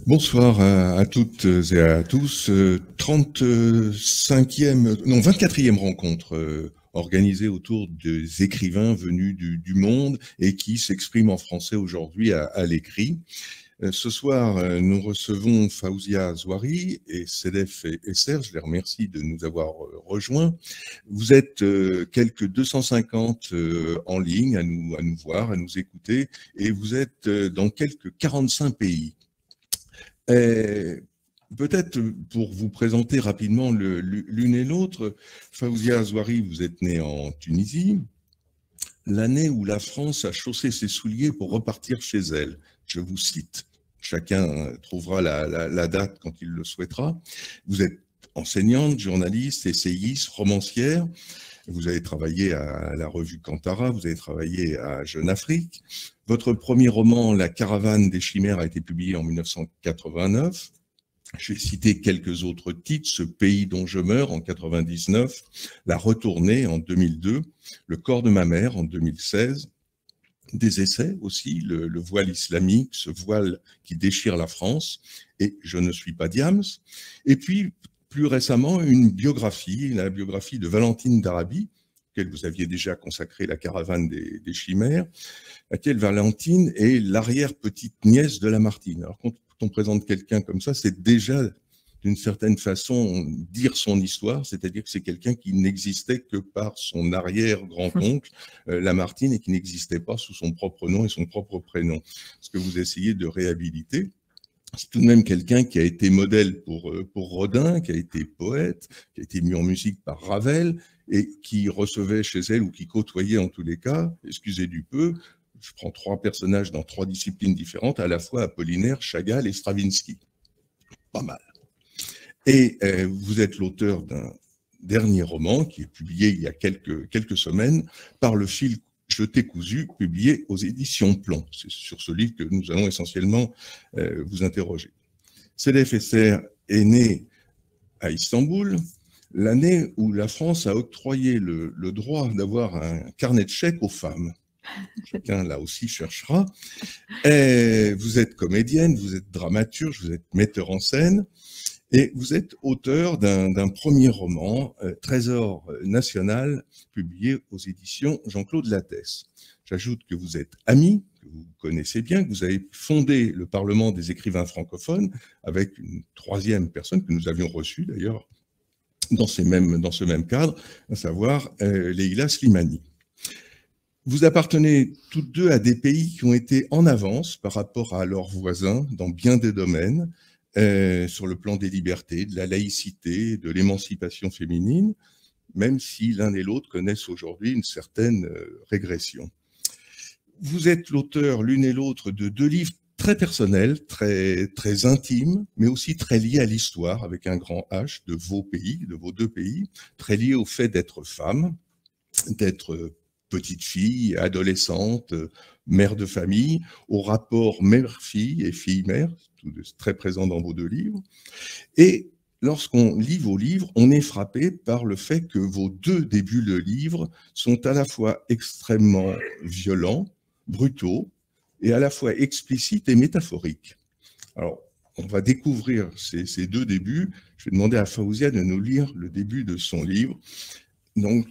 Bonsoir à toutes et à tous. 35e, non 24e rencontre organisée autour des écrivains venus du monde et qui s'expriment en français aujourd'hui à l'écrit. Ce soir, nous recevons Fawzia Zouari et Sedef Esser. Je les remercie de nous avoir rejoints. Vous êtes quelques 250 en ligne à nous voir, à nous écouter, et vous êtes dans quelques 45 pays. Peut-être pour vous présenter rapidement l'une et l'autre, Fawzia Zouari, vous êtes née en Tunisie, l'année où la France a chaussé ses souliers pour repartir chez elle. Je vous cite, chacun trouvera la date quand il le souhaitera. Vous êtes enseignante, journaliste, essayiste, romancière. Vous avez travaillé à la revue Kantara, vous avez travaillé à Jeune Afrique. Votre premier roman, La caravane des chimères, a été publié en 1989. Je vais citer quelques autres titres. Ce pays dont je meurs en 99, La retournée en 2002, Le corps de ma mère en 2016. Des essais aussi, le voile islamique, ce voile qui déchire la France, et Je ne suis pas Diams. Et puis, plus récemment, une biographie, la biographie de Valentine d'Arabie, auquel vous aviez déjà consacré La caravane des chimères, laquelle Valentine est l'arrière-petite-nièce de Lamartine. Alors, quand on présente quelqu'un comme ça, c'est déjà, d'une certaine façon, dire son histoire, c'est-à-dire que c'est quelqu'un qui n'existait que par son arrière-grand-oncle, Lamartine, et qui n'existait pas sous son propre nom et son propre prénom. Ce que vous essayez de réhabiliter, c'est tout de même quelqu'un qui a été modèle pour Rodin, qui a été poète, qui a été mis en musique par Ravel, et qui recevait chez elle, ou qui côtoyait en tous les cas, excusez du peu, je prends 3 personnages dans 3 disciplines différentes, à la fois Apollinaire, Chagall et Stravinsky. Pas mal. Et vous êtes l'auteur d'un dernier roman qui est publié il y a quelques semaines, Par le fil je t'ai cousu, publié aux éditions Plomb. C'est sur ce livre que nous allons essentiellement vous interroger. Sedef Esser est né à Istanbul, l'année où la France a octroyé le droit d'avoir un carnet de chèques aux femmes. Chacun, là aussi, cherchera. Et vous êtes comédienne, vous êtes dramaturge, vous êtes metteur en scène, et vous êtes auteur d'un premier roman, Trésor national, publié aux éditions Jean-Claude Lattès. J'ajoute que vous êtes ami, que vous connaissez bien, que vous avez fondé le Parlement des écrivains francophones avec une 3e personne que nous avions reçue d'ailleurs dans ce même cadre, à savoir Leïla Slimani. Vous appartenez toutes deux à des pays qui ont été en avance par rapport à leurs voisins dans bien des domaines, sur le plan des libertés, de la laïcité, de l'émancipation féminine, même si l'un et l'autre connaissent aujourd'hui une certaine régression. Vous êtes l'auteur, l'une et l'autre, de 2 livres très personnels, très intimes, mais aussi très liés à l'histoire, avec un grand H, de vos pays, de vos 2 pays, très liés au fait d'être femme, d'être petite fille, adolescente, mère de famille, au rapport mère-fille et fille-mère, très présent dans vos 2 livres. Et lorsqu'on lit vos livres, on est frappé par le fait que vos 2 débuts de livres sont à la fois extrêmement violents, brutaux, et à la fois explicites et métaphoriques. Alors, on va découvrir ces 2 débuts. Je vais demander à Fawzia de nous lire le début de son livre. Donc,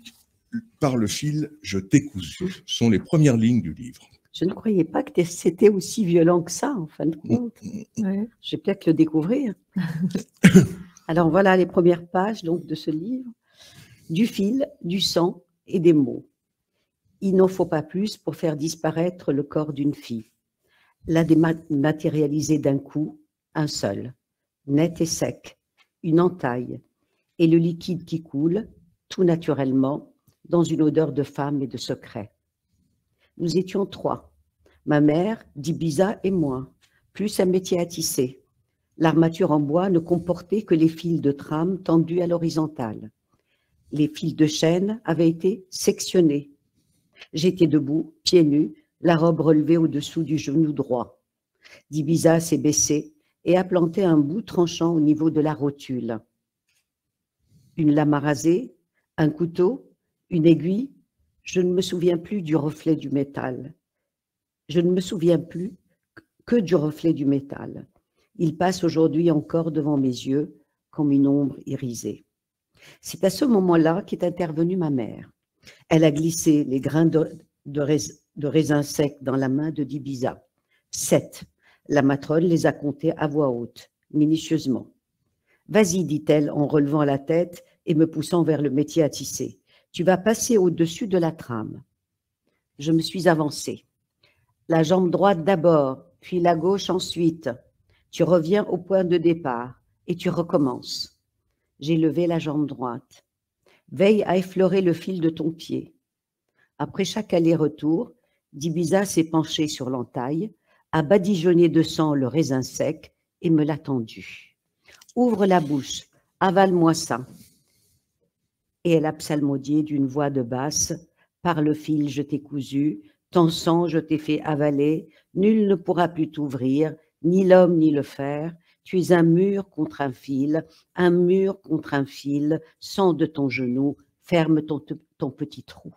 Par le fil, je t'ai cousu, sont les premières lignes du livre. Je ne croyais pas que c'était aussi violent que ça, en fin de compte. Ouais. Je vais peut-être le découvrir. Alors voilà les premières pages donc, de ce livre. Du fil, du sang et des mots. Il n'en faut pas plus pour faire disparaître le corps d'une fille. La dématérialiser d'un coup, un seul, net et sec, une entaille, et le liquide qui coule, tout naturellement, dans une odeur de femme et de secret. Nous étions 3, ma mère, d'Ibiza et moi, plus un métier à tisser. L'armature en bois ne comportait que les fils de trame tendus à l'horizontale. Les fils de chaîne avaient été sectionnés. J'étais debout, pieds nus, la robe relevée au-dessous du genou droit. D'Ibiza s'est baissé et a planté un bout tranchant au niveau de la rotule. Une lame à raser, un couteau, une aiguille, je ne me souviens plus du reflet du métal. Je ne me souviens plus que du reflet du métal. Il passe aujourd'hui encore devant mes yeux comme une ombre irisée. C'est à ce moment-là qu'est intervenue ma mère. Elle a glissé les grains de raisin sec dans la main de Dibiza. 7. La matrone les a comptés à voix haute, minutieusement. « Vas-y, dit-elle en relevant la tête et me poussant vers le métier à tisser. Tu vas passer au-dessus de la trame. » Je me suis avancée. La jambe droite d'abord, puis la gauche ensuite. Tu reviens au point de départ et tu recommences. J'ai levé la jambe droite. Veille à effleurer le fil de ton pied. Après chaque aller-retour, Dibiza s'est penché sur l'entaille, a badigeonné de sang le raisin sec et me l'a tendu. Ouvre la bouche, avale-moi ça. Et elle a psalmodié d'une voix de basse, par le fil je t'ai cousu, ton sang je t'ai fait avaler, nul ne pourra plus t'ouvrir, ni l'homme ni le fer, tu es un mur contre un fil, un mur contre un fil, sang de ton genou, ferme ton petit trou.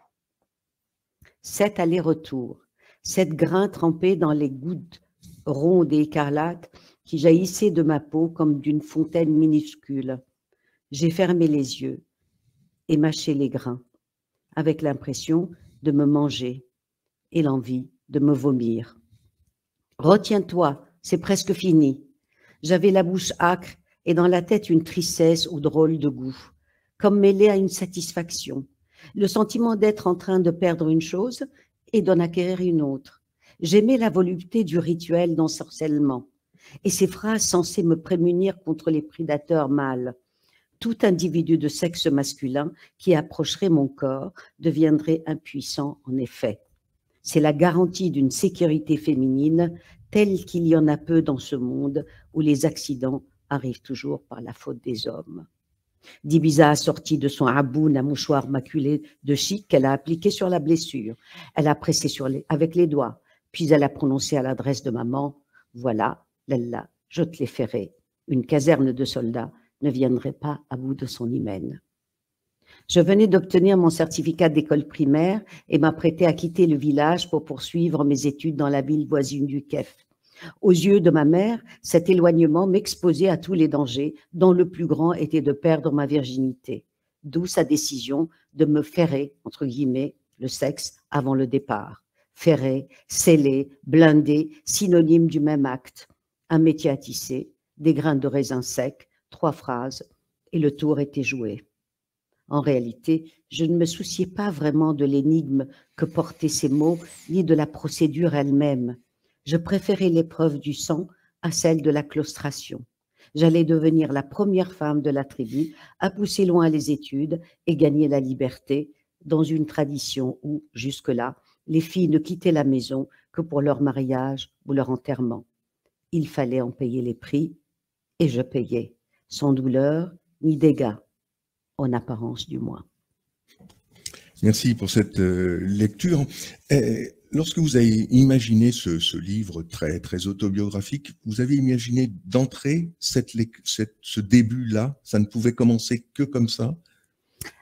7 allers-retours, 7 grains trempés dans les gouttes rondes et écarlates qui jaillissaient de ma peau comme d'une fontaine minuscule. J'ai fermé les yeux et mâché les grains, avec l'impression de me manger et l'envie de me vomir. Retiens-toi, c'est presque fini. J'avais la bouche âcre et dans la tête une tristesse ou drôle de goût, comme mêlée à une satisfaction, le sentiment d'être en train de perdre une chose et d'en acquérir une autre. J'aimais la volupté du rituel d'ensorcellement et ces phrases censées me prémunir contre les prédateurs mâles. Tout individu de sexe masculin qui approcherait mon corps deviendrait impuissant en effet. C'est la garantie d'une sécurité féminine telle qu'il y en a peu dans ce monde où les accidents arrivent toujours par la faute des hommes. Dibiza a sorti de son haboun un mouchoir maculé de chic qu'elle a appliqué sur la blessure. Elle a pressé avec les doigts, puis elle a prononcé à l'adresse de maman « Voilà, Lella, je te l'ai ferré. Une caserne de soldats ne viendrait pas à bout de son hymen. » Je venais d'obtenir mon certificat d'école primaire et m'apprêtais à quitter le village pour poursuivre mes études dans la ville voisine du Kef. Aux yeux de ma mère, cet éloignement m'exposait à tous les dangers, dont le plus grand était de perdre ma virginité. D'où sa décision de me ferrer, entre guillemets, le sexe avant le départ. Ferrer, sceller, blinder, synonyme du même acte. Un métier à tisser, des grains de raisin sec, 3 phrases, et le tour était joué. En réalité, je ne me souciais pas vraiment de l'énigme que portaient ces mots, ni de la procédure elle-même. Je préférais l'épreuve du sang à celle de la claustration. J'allais devenir la première femme de la tribu à pousser loin les études et gagner la liberté dans une tradition où, jusque-là, les filles ne quittaient la maison que pour leur mariage ou leur enterrement. Il fallait en payer les prix et je payais, sans douleur ni dégâts, en apparence du moins. Merci pour cette lecture. Lorsque vous avez imaginé ce livre très, très autobiographique, vous avez imaginé d'entrer ce début-là? Ça ne pouvait commencer que comme ça?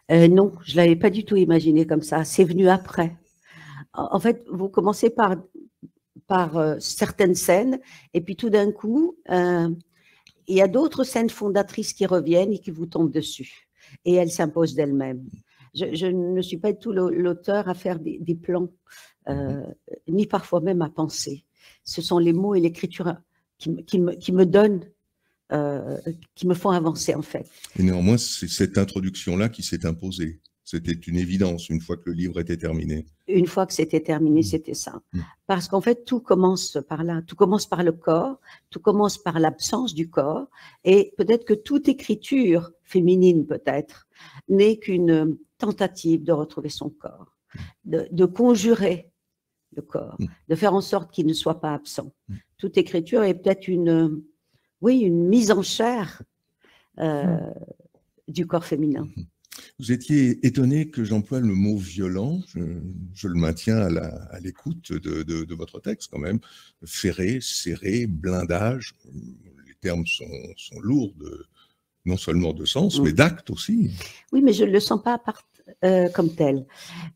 Non, je ne l'avais pas du tout imaginé comme ça. C'est venu après. En fait, vous commencez par certaines scènes et puis tout d'un coup, il y a d'autres scènes fondatrices qui reviennent et qui vous tombent dessus. Et elles s'imposent d'elles-mêmes. Je ne suis pas du tout l'auteur à faire des plans, ni parfois même à penser. Ce sont les mots et l'écriture qui me donnent, qui me font avancer en fait. Et néanmoins, c'est cette introduction-là qui s'est imposée. C'était une évidence une fois que le livre était terminé. Une fois que c'était terminé, c'était ça. Parce qu'en fait, tout commence par là. Tout commence par le corps, tout commence par l'absence du corps. Et peut-être que toute écriture féminine, peut-être, n'est qu'une tentative de retrouver son corps, de conjurer le corps, de faire en sorte qu'il ne soit pas absent. Toute écriture est peut-être une mise en chair du corps féminin. Vous étiez étonné que j'emploie le mot violent, je le maintiens à l'écoute de votre texte quand même. Ferré, serré, blindage, les termes sont lourds non seulement de sens, mais d'acte aussi. Oui, mais je ne le sens pas comme telle.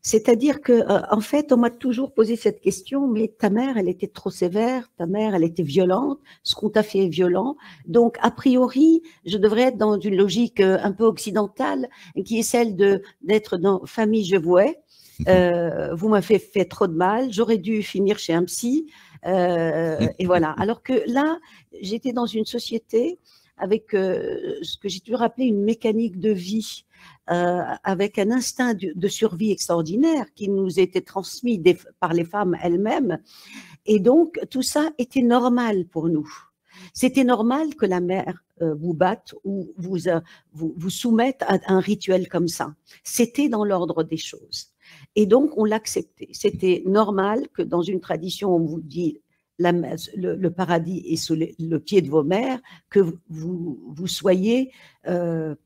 C'est-à-dire que, en fait, on m'a toujours posé cette question, mais ta mère, elle était trop sévère, ta mère, elle était violente, ce qu'on t'a fait est violent. Donc, a priori, je devrais être dans une logique un peu occidentale, qui est celle d'être dans famille je vouais. Vous m'avez fait trop de mal, j'aurais dû finir chez un psy, et voilà. Alors que là, j'étais dans une société avec ce que j'ai toujours appelé une mécanique de vie, avec un instinct de survie extraordinaire qui nous était transmis par les femmes elles-mêmes. Et donc, tout ça était normal pour nous. C'était normal que la mère vous batte ou vous soumette à un rituel comme ça. C'était dans l'ordre des choses. Et donc, on l'acceptait. C'était normal que dans une tradition, on vous dit le paradis est sous le pied de vos mères, que vous soyez, que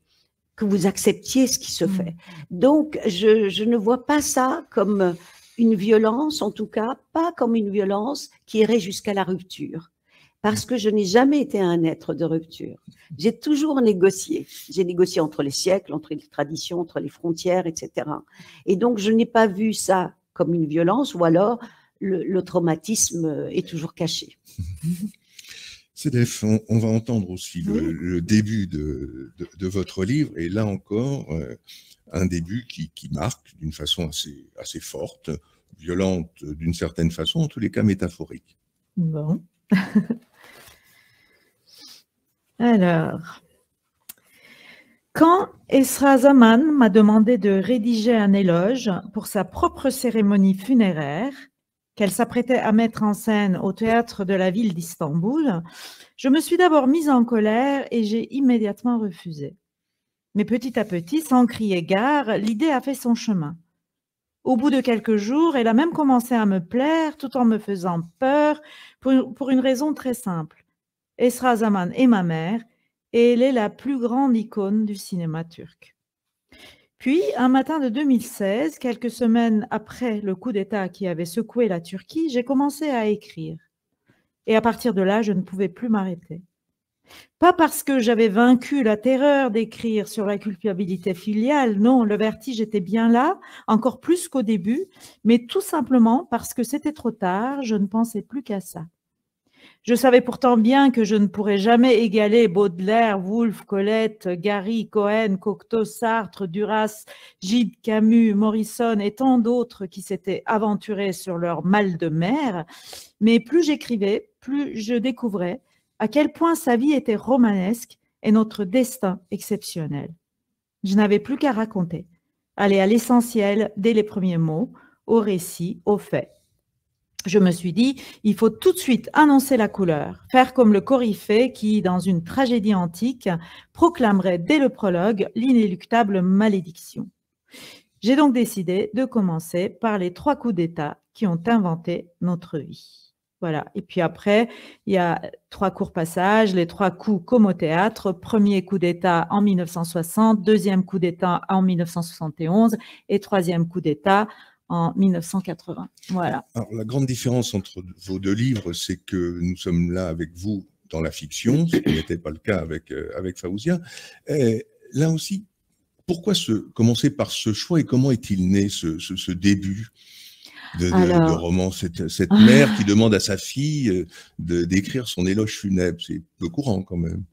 vous acceptiez ce qui se fait. Donc, je ne vois pas ça comme une violence, en tout cas, pas comme une violence qui irait jusqu'à la rupture. Parce que je n'ai jamais été un être de rupture. J'ai toujours négocié. J'ai négocié entre les siècles, entre les traditions, entre les frontières, etc. Et donc, je n'ai pas vu ça comme une violence, ou alors le traumatisme est toujours caché. Cédef, on va entendre aussi le début de votre livre, et là encore, un début qui marque d'une façon assez forte, violente d'une certaine façon, en tous les cas métaphorique. Bon. Alors, quand Esra Zaman m'a demandé de rédiger un éloge pour sa propre cérémonie funéraire, qu'elle s'apprêtait à mettre en scène au théâtre de la ville d'Istanbul, je me suis d'abord mise en colère et j'ai immédiatement refusé. Mais petit à petit, sans crier gare, l'idée a fait son chemin. Au bout de quelques jours, elle a même commencé à me plaire tout en me faisant peur pour une raison très simple. Esra Zaman est ma mère et elle est la plus grande icône du cinéma turc. Puis, un matin de 2016, quelques semaines après le coup d'État qui avait secoué la Turquie, j'ai commencé à écrire. Et à partir de là, je ne pouvais plus m'arrêter. Pas parce que j'avais vaincu la terreur d'écrire sur la culpabilité filiale, non, le vertige était bien là, encore plus qu'au début, mais tout simplement parce que c'était trop tard, je ne pensais plus qu'à ça. Je savais pourtant bien que je ne pourrais jamais égaler Baudelaire, Woolf, Colette, Gary, Cohen, Cocteau, Sartre, Duras, Gide, Camus, Morrison et tant d'autres qui s'étaient aventurés sur leur mal de mer. Mais plus j'écrivais, plus je découvrais à quel point sa vie était romanesque et notre destin exceptionnel. Je n'avais plus qu'à raconter, aller à l'essentiel dès les premiers mots, au récit, aux faits. Je me suis dit, il faut tout de suite annoncer la couleur, faire comme le Coryphée qui, dans une tragédie antique, proclamerait dès le prologue l'inéluctable malédiction. J'ai donc décidé de commencer par les 3 coups d'État qui ont inventé notre vie. Voilà. Et puis après, il y a 3 courts passages, les 3 coups comme au théâtre. Premier coup d'État en 1960, deuxième coup d'État en 1971 et troisième coup d'État en 1980. Voilà. Alors, la grande différence entre vos 2 livres, c'est que nous sommes là avec vous dans la fiction, ce qui n'était pas le cas avec Fawzia. Et là aussi, pourquoi commencer par ce choix et comment est-il né ce début de roman, cette mère qui demande à sa fille d'écrire son éloge funèbre? C'est peu courant quand même.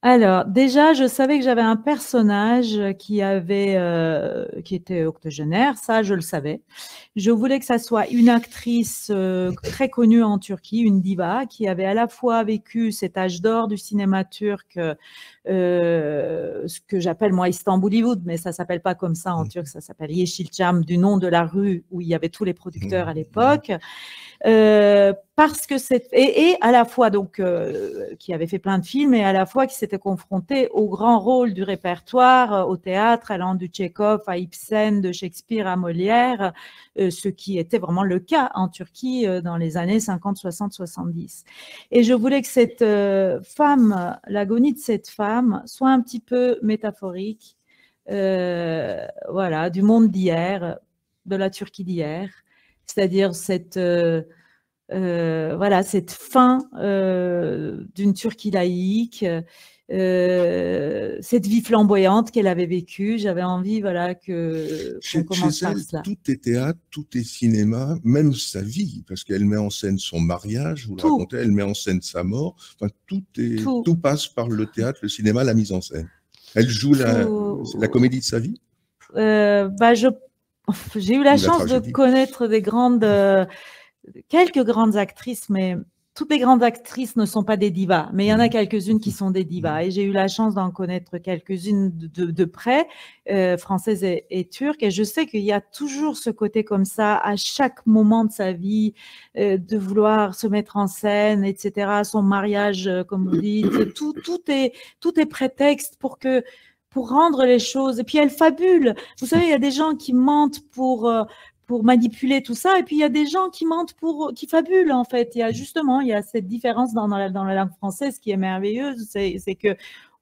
Alors, déjà, je savais que j'avais un personnage qui était octogénaire, ça, je le savais. Je voulais que ça soit une actrice très connue en Turquie, une diva, qui avait à la fois vécu cet âge d'or du cinéma turc, ce que j'appelle moi Istanbul-Hollywood, mais ça s'appelle pas comme ça en turc, ça s'appelle Yeşilçam, du nom de la rue où il y avait tous les producteurs à l'époque. Parce que et à la fois donc qui avait fait plein de films et à la fois qui s'était confronté au grand rôle du répertoire au théâtre, allant du Tchekhov à Ibsen, de Shakespeare à Molière, ce qui était vraiment le cas en Turquie dans les années 50, 60, 70. Et je voulais que cette femme, l'agonie de cette femme, soit un petit peu métaphorique, voilà, du monde d'hier, de la Turquie d'hier, c'est-à-dire voilà, cette fin d'une Turquie laïque cette vie flamboyante qu'elle avait vécue. J'avais envie, voilà, qu'on commence par cela. Tout est théâtre, tout est cinéma, même sa vie, parce qu'elle met en scène son mariage, vous le racontez, elle met en scène sa mort. Enfin, tout passe par le théâtre, le cinéma, la mise en scène. Elle joue la comédie de sa vie. J'ai eu la chance de connaître quelques grandes actrices, mais toutes les grandes actrices ne sont pas des divas, mais il y en a quelques-unes qui sont des divas. Et j'ai eu la chance d'en connaître quelques-unes de près, françaises et turques. Et je sais qu'il y a toujours ce côté comme ça, à chaque moment de sa vie, de vouloir se mettre en scène, etc. Son mariage, comme vous dites, tout est prétexte pour rendre les choses. Et puis elle fabule. Vous savez, il y a des gens qui mentent pour manipuler tout ça, et puis il y a des gens qui mentent qui fabulent, en fait. Il y a cette différence dans la langue française qui est merveilleuse, c'est que,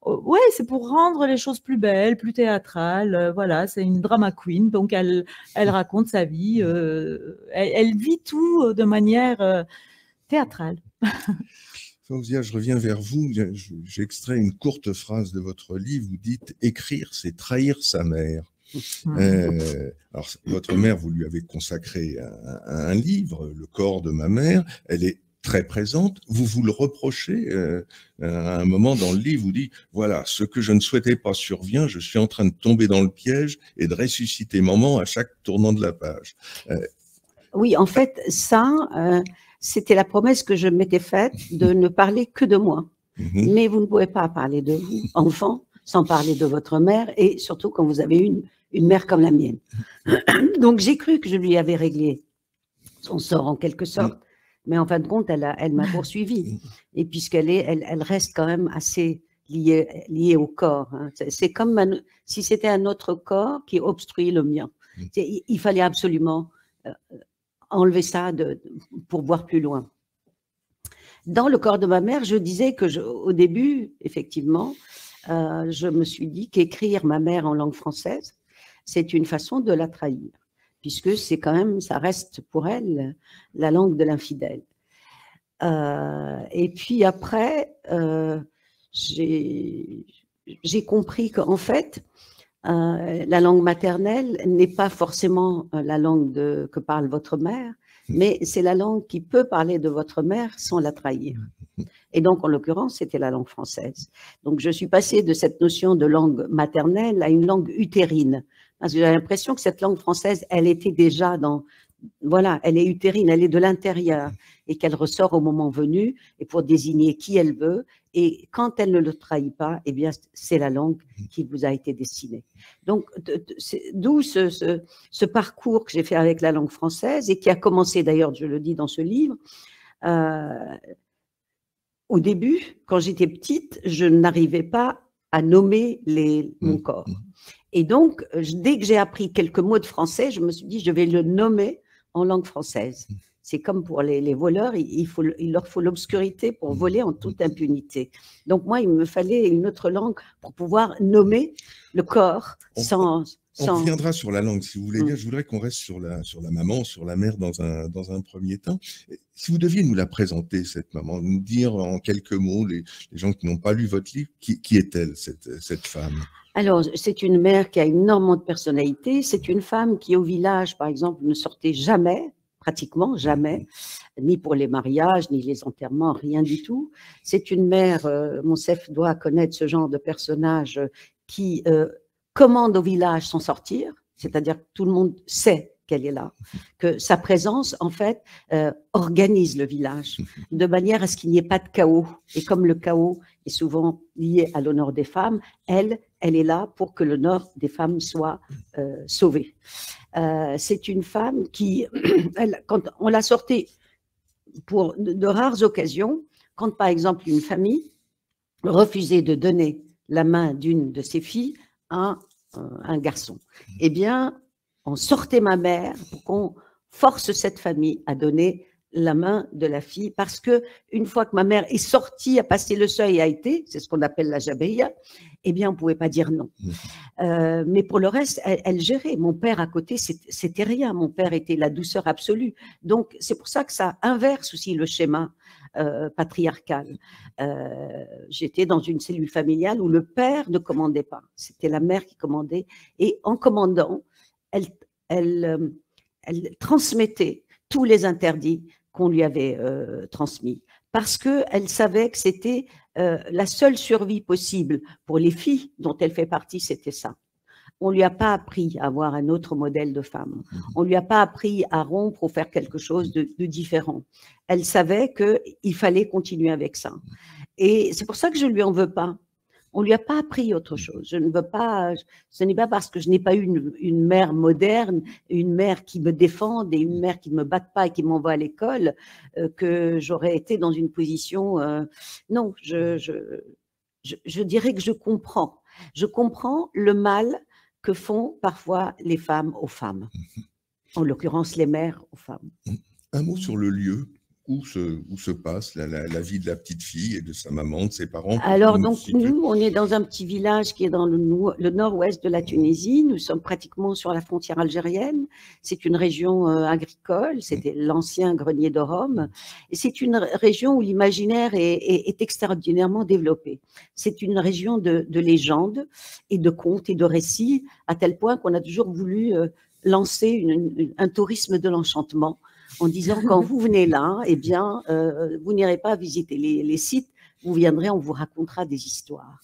ouais, c'est pour rendre les choses plus belles, plus théâtrales, voilà, c'est une drama queen, donc elle raconte sa vie, elle vit tout de manière théâtrale. Fawzia, je reviens vers vous, j'ai extrait une courte phrase de votre livre, vous dites « Écrire, c'est trahir sa mère ». Alors, votre mère, vous lui avez consacré un livre, Le corps de ma mère, elle est très présente, vous le reprochez à un moment dans le livre, vous dites « Voilà, ce que je ne souhaitais pas survient, je suis en train de tomber dans le piège et de ressusciter maman à chaque tournant de la page. » Oui, en fait, ça, c'était la promesse que je m'étais faite de ne parler que de moi. Mais vous ne pouvez pas parler de vous, enfant, sans parler de votre mère, et surtout quand vous avez une mère comme la mienne. Donc j'ai cru que je lui avais réglé son sort en quelque sorte, mais en fin de compte, elle m'a poursuivie. Et elle reste quand même assez liée au corps. Hein. C'est comme si c'était un autre corps qui obstruit le mien. Il fallait absolument enlever ça pour voir plus loin. Dans Le corps de ma mère, je disais que au début, effectivement, je me suis dit qu'écrire ma mère en langue française, c'est une façon de la trahir, puisque c'est quand même, ça reste pour elle la langue de l'infidèle. Et puis après, j'ai compris qu'en fait, la langue maternelle n'est pas forcément la langue que parle votre mère, mais c'est la langue qui peut parler de votre mère sans la trahir. Et donc, en l'occurrence, c'était la langue française. Donc, je suis passée de cette notion de langue maternelle à une langue utérine. Parce que j'ai l'impression que cette langue française, elle était déjà voilà, elle est utérine, elle est de l'intérieur et qu'elle ressort au moment venu et pour désigner qui elle veut. Et quand elle ne le trahit pas, eh bien, c'est la langue qui vous a été destinée. Donc, d'où ce parcours que j'ai fait avec la langue française et qui a commencé, d'ailleurs, je le dis dans ce livre, au début, quand j'étais petite, je n'arrivais pas à nommer mon corps. Et donc, dès que j'ai appris quelques mots de français, je me suis dit, je vais le nommer en langue française. C'est comme pour les voleurs, il leur faut l'obscurité pour voler en toute impunité. Donc moi, il me fallait une autre langue pour pouvoir nommer le corps sans... On reviendra sur la langue, si vous voulez bien. Je voudrais qu'on reste sur la maman, sur la mère dans un premier temps. Si vous deviez nous la présenter, cette maman, nous dire en quelques mots, les gens qui n'ont pas lu votre livre, qui est-elle, cette femme ? Alors, c'est une mère qui a énormément de personnalité. C'est une femme qui, au village, par exemple, ne sortait jamais, pratiquement jamais, ni pour les mariages, ni les enterrements, rien du tout. C'est une mère, Monsef doit connaître ce genre de personnage qui commande au village sans sortir, c'est-à-dire que tout le monde sait qu'elle est là, que sa présence, en fait, organise le village de manière à ce qu'il n'y ait pas de chaos. Et comme le chaos est souvent lié à l'honneur des femmes, elle est là pour que l'honneur des femmes soit sauvé. C'est une femme qui, quand on l'a sortie pour de rares occasions, quand par exemple une famille refusait de donner la main d'une de ses filles à un garçon, eh bien, on sortait ma mère pour qu'on force cette famille à donner la main de la fille, parce que une fois que ma mère est sortie, a passé le seuil, a été, c'est ce qu'on appelle la jabeya, eh bien, on ne pouvait pas dire non. Mais pour le reste, elle gérait. Mon père à côté, c'était rien. Mon père était la douceur absolue. Donc, c'est pour ça que ça inverse aussi le schéma patriarcal. J'étais dans une cellule familiale où le père ne commandait pas. C'était la mère qui commandait. Et en commandant, elle transmettait tous les interdits qu'on lui avait transmis, parce qu'elle savait que c'était la seule survie possible pour les filles dont elle fait partie, c'était ça. On ne lui a pas appris à avoir un autre modèle de femme. On ne lui a pas appris à rompre ou faire quelque chose de différent. Elle savait qu'il fallait continuer avec ça. Et c'est pour ça que je ne lui en veux pas. On ne lui a pas appris autre chose. Je ne veux pas, ce n'est pas parce que je n'ai pas eu une mère moderne, une mère qui me défende et une mère qui ne me batte pas et qui m'envoie à l'école que j'aurais été dans une position… non, je dirais que je comprends. Je comprends le mal que font parfois les femmes aux femmes. En l'occurrence, les mères aux femmes. Un mot sur le lieu où se passe la vie de la petite fille et de sa maman, de ses parents. Alors, donc, nous, on est dans un petit village qui est dans le nord-ouest de la Tunisie. Nous sommes pratiquement sur la frontière algérienne. C'est une région agricole. C'était l'ancien grenier de Rome. Et c'est une région où l'imaginaire est extraordinairement développé. C'est une région de légendes et de contes et de récits, à tel point qu'on a toujours voulu lancer un tourisme de l'enchantement, en disant quand vous venez là, eh bien, vous n'irez pas visiter les sites, vous viendrez, on vous racontera des histoires.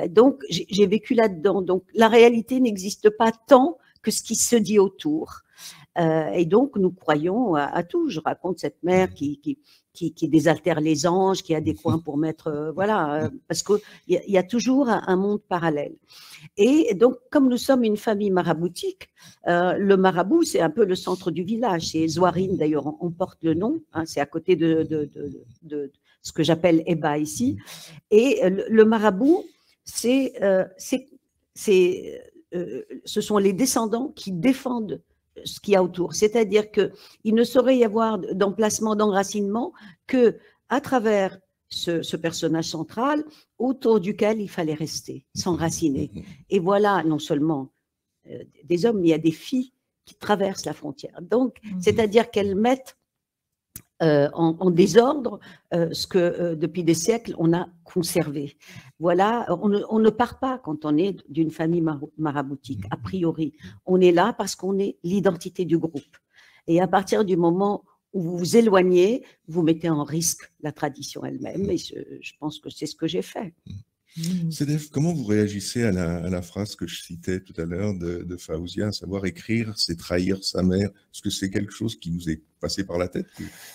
Donc, j'ai vécu là-dedans. Donc, la réalité n'existe pas tant que ce qui se dit autour. Et donc, nous croyons à tout. Je raconte cette mère qui désaltère les anges, qui a des coins pour mettre… voilà, parce qu'il y a toujours un monde parallèle. Et donc, comme nous sommes une famille maraboutique, le marabout, c'est un peu le centre du village. C'est Zouarine, d'ailleurs, on porte le nom. Hein, c'est à côté de ce que j'appelle Eba ici. Et le marabout, ce sont les descendants qui défendent ce qu'il y a autour. C'est-à-dire qu'il ne saurait y avoir d'emplacement, d'enracinement qu'à travers ce personnage central autour duquel il fallait rester, s'enraciner. Et voilà, non seulement des hommes, mais il y a des filles qui traversent la frontière. Donc, c'est-à-dire qu'elles mettent en désordre ce que depuis des siècles on a conservé. Voilà, on ne part pas quand on est d'une famille maraboutique, a priori. On est là parce qu'on est l'identité du groupe. Et à partir du moment où vous vous éloignez, vous mettez en risque la tradition elle-même. Et je pense que c'est ce que j'ai fait. Sedef, comment vous réagissez à la phrase que je citais tout à l'heure de Fawzia, à savoir écrire, c'est trahir sa mère? Est-ce que c'est quelque chose qui vous est passé par la tête?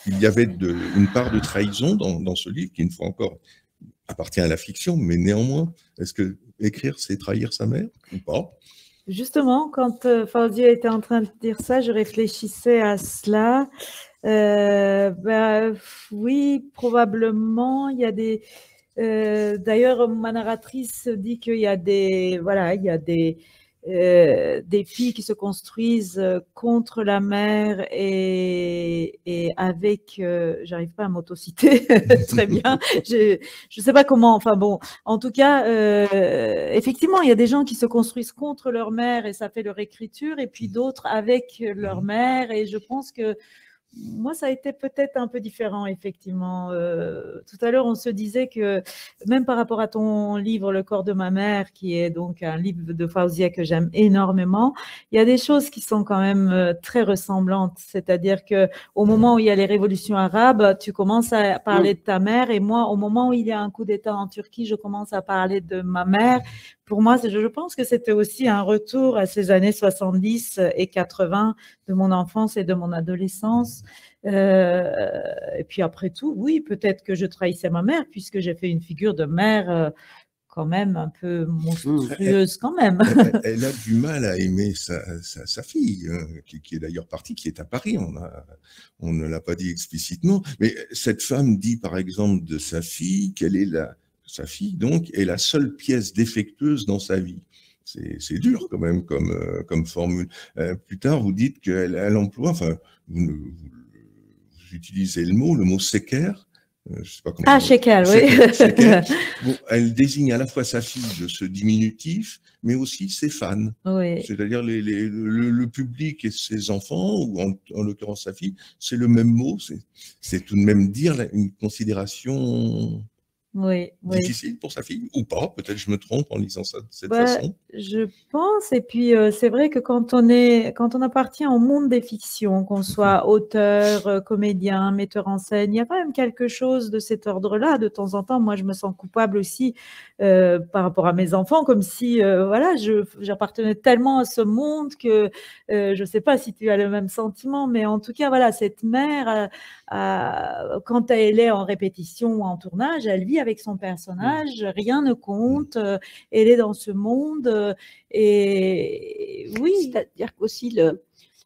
Il y avait une part de trahison dans ce livre qui, une fois encore, appartient à la fiction, mais néanmoins, est-ce que écrire, c'est trahir sa mère ou pas? Justement, quand Fawzia était en train de dire ça, je réfléchissais à cela. Oui, probablement, il y a des… D'ailleurs, ma narratrice dit qu'il y a des filles qui se construisent contre la mère et avec, j'arrive pas à m'autociter très bien, je sais pas comment, enfin bon, en tout cas, effectivement, il y a des gens qui se construisent contre leur mère et ça fait leur écriture, et puis d'autres avec leur mère, et je pense que moi, ça a été peut-être un peu différent, effectivement. Tout à l'heure, on se disait que, même par rapport à ton livre « Le corps de ma mère », qui est donc un livre de Fawzia que j'aime énormément, il y a des choses qui sont quand même très ressemblantes. C'est-à-dire qu'au moment où il y a les révolutions arabes, tu commences à parler de ta mère, et moi, au moment où il y a un coup d'État en Turquie, je commence à parler de ma mère. Pour moi, je pense que c'était aussi un retour à ces années 70 et 80 de mon enfance et de mon adolescence. Et puis après tout, oui, peut-être que je trahissais ma mère, puisque j'ai fait une figure de mère quand même un peu monstrueuse quand même. Elle a du mal à aimer sa fille, qui est d'ailleurs partie, qui est à Paris, on ne l'a pas dit explicitement, mais cette femme dit par exemple de sa fille qu'elle est sa fille donc est la seule pièce défectueuse dans sa vie. C'est dur quand même comme formule. Plus tard, vous dites qu'elle emploie, enfin, vous j'utilisais le mot séquer. Je sais pas comment. Ah, Shekel, oui. Shekel. Bon, elle désigne à la fois sa fille de ce diminutif, mais aussi ses fans. Oui. C'est-à-dire le public et ses enfants, ou en l'occurrence sa fille, c'est le même mot. C'est tout de même dire une considération difficile pour sa fille, ou pas. Peut-être je me trompe en lisant ça de cette façon. Je pense, et puis c'est vrai que quand on appartient au monde des fictions, qu'on soit auteur, comédien, metteur en scène, il y a quand même quelque chose de cet ordre-là. De temps en temps, moi, je me sens coupable aussi par rapport à mes enfants, comme si voilà, j'appartenais tellement à ce monde que je ne sais pas si tu as le même sentiment, mais en tout cas, voilà, cette mère, quand elle est en répétition ou en tournage, elle vit avec son personnage, rien ne compte, elle est dans ce monde, et oui. C'est-à-dire qu'aussi,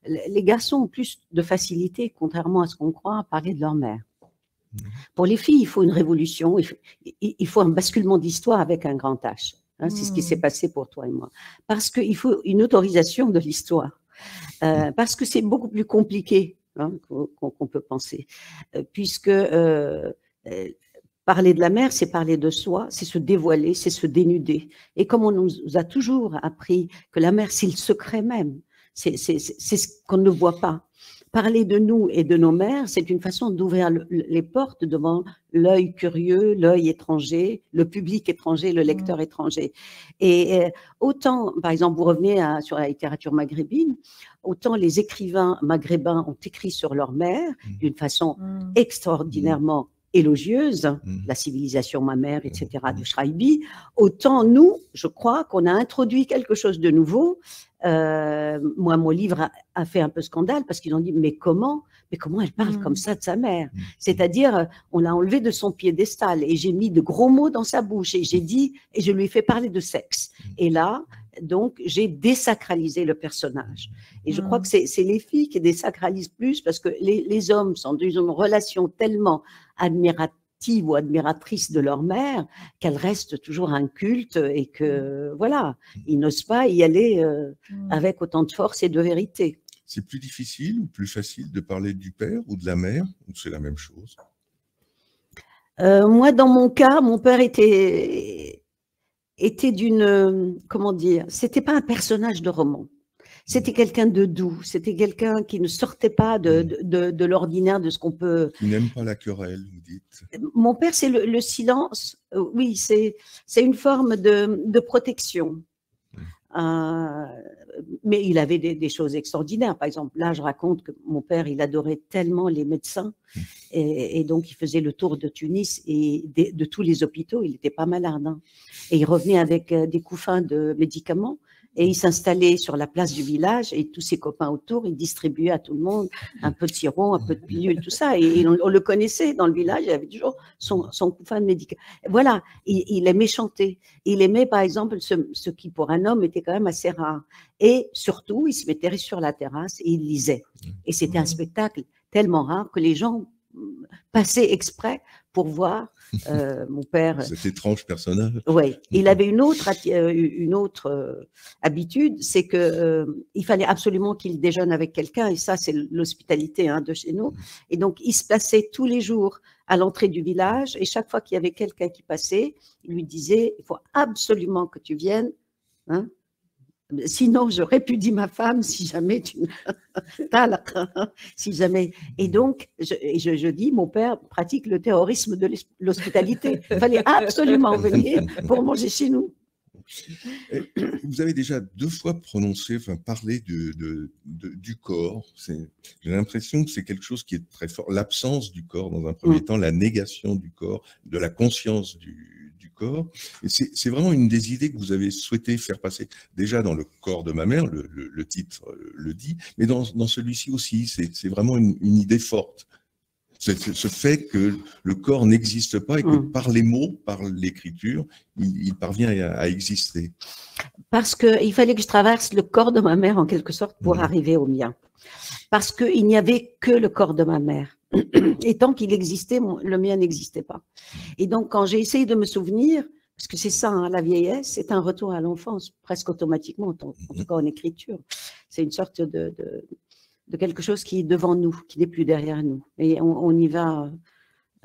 les garçons ont plus de facilité, contrairement à ce qu'on croit, à parler de leur mère. Pour les filles, il faut une révolution, il faut un basculement d'histoire avec un grand H. Hein, c'est ce qui s'est passé pour toi et moi. Parce qu'il faut une autorisation de l'histoire. Parce que c'est beaucoup plus compliqué qu'on peut penser. Puisque parler de la mère, c'est parler de soi, c'est se dévoiler, c'est se dénuder. Et comme on nous a toujours appris que la mère, c'est le secret même, c'est ce qu'on ne voit pas. Parler de nous et de nos mères, c'est une façon d'ouvrir les portes devant l'œil curieux, l'œil étranger, le public étranger, le lecteur étranger. Et autant, par exemple, vous revenez sur la littérature maghrébine, autant les écrivains maghrébins ont écrit sur leur mère d'une façon extraordinairement élogieuse, la civilisation mamère, etc., de Schreiby, autant nous, je crois qu'on a introduit quelque chose de nouveau. Moi, mon livre a fait un peu scandale parce qu'ils ont dit mais comment elle parle comme ça de sa mère? C'est-à-dire, on l'a enlevé de son piédestal et j'ai mis de gros mots dans sa bouche et j'ai dit, et je lui ai fait parler de sexe. Et là, donc, j'ai désacralisé le personnage. Et je crois que c'est les filles qui désacralisent plus parce que les hommes sont dans une relation tellement admirative ou admiratrice de leur mère qu'elle reste toujours un culte et que, voilà, ils n'osent pas y aller avec autant de force et de vérité. C'est plus difficile ou plus facile de parler du père ou de la mère, ou c'est la même chose? Moi, dans mon cas, mon père était d'une, comment dire, c'était pas un personnage de roman. C'était quelqu'un de doux, c'était quelqu'un qui ne sortait pas de l'ordinaire, de ce qu'on peut… Qui n'aime pas la querelle, vous dites. Mon père, c'est le silence, oui, c'est une forme de protection. Mais il avait des choses extraordinaires. Par exemple, là, je raconte que mon père, il adorait tellement les médecins et donc il faisait le tour de Tunis et de tous les hôpitaux. Il n'était pas malade. Hein. Et il revenait avec des couffins de médicaments et il s'installait sur la place du village et tous ses copains autour, il distribuait à tout le monde un peu de sirop, un peu de pilule, tout ça. Et on le connaissait dans le village, il avait toujours son couffin de médicaments. Voilà, il aimait chanter. Il aimait, par exemple, ce qui pour un homme était quand même assez rare. Et surtout, il se mettait sur la terrasse et il lisait. Et c'était un spectacle tellement rare que les gens passaient exprès pour voir mon père. Cet étrange personnage. Oui, il avait une autre habitude, c'est que il fallait absolument qu'il déjeune avec quelqu'un, et ça c'est l'hospitalité de chez nous. Et donc il se plaçait tous les jours à l'entrée du village, et chaque fois qu'il y avait quelqu'un qui passait, il lui disait il faut absolument que tu viennes, hein, sinon je répudie ma femme si jamais tu si jamais. Et donc je dis mon père pratique le terrorisme de l'hospitalité. Il fallait absolument venir pour manger chez nous. Vous avez déjà 2 fois parlé du corps. J'ai l'impression que c'est quelque chose qui est très fort. L'absence du corps dans un premier temps, la négation du corps, de la conscience du corps. Et c'est vraiment une des idées que vous avez souhaité faire passer. Déjà dans Le corps de ma mère, le titre le dit, mais dans celui-ci aussi, c'est vraiment une idée forte. Ce fait que le corps n'existe pas et que par les mots, par l'écriture, il parvient à exister. Parce qu'il fallait que je traverse le corps de ma mère en quelque sorte pour arriver au mien. Parce qu'il n'y avait que le corps de ma mère. Et tant qu'il existait, le mien n'existait pas. Et donc quand j'ai essayé de me souvenir, parce que c'est ça, la vieillesse, c'est un retour à l'enfance, presque automatiquement, en tout cas en écriture. C'est une sorte de de quelque chose qui est devant nous, qui n'est plus derrière nous. Et on y va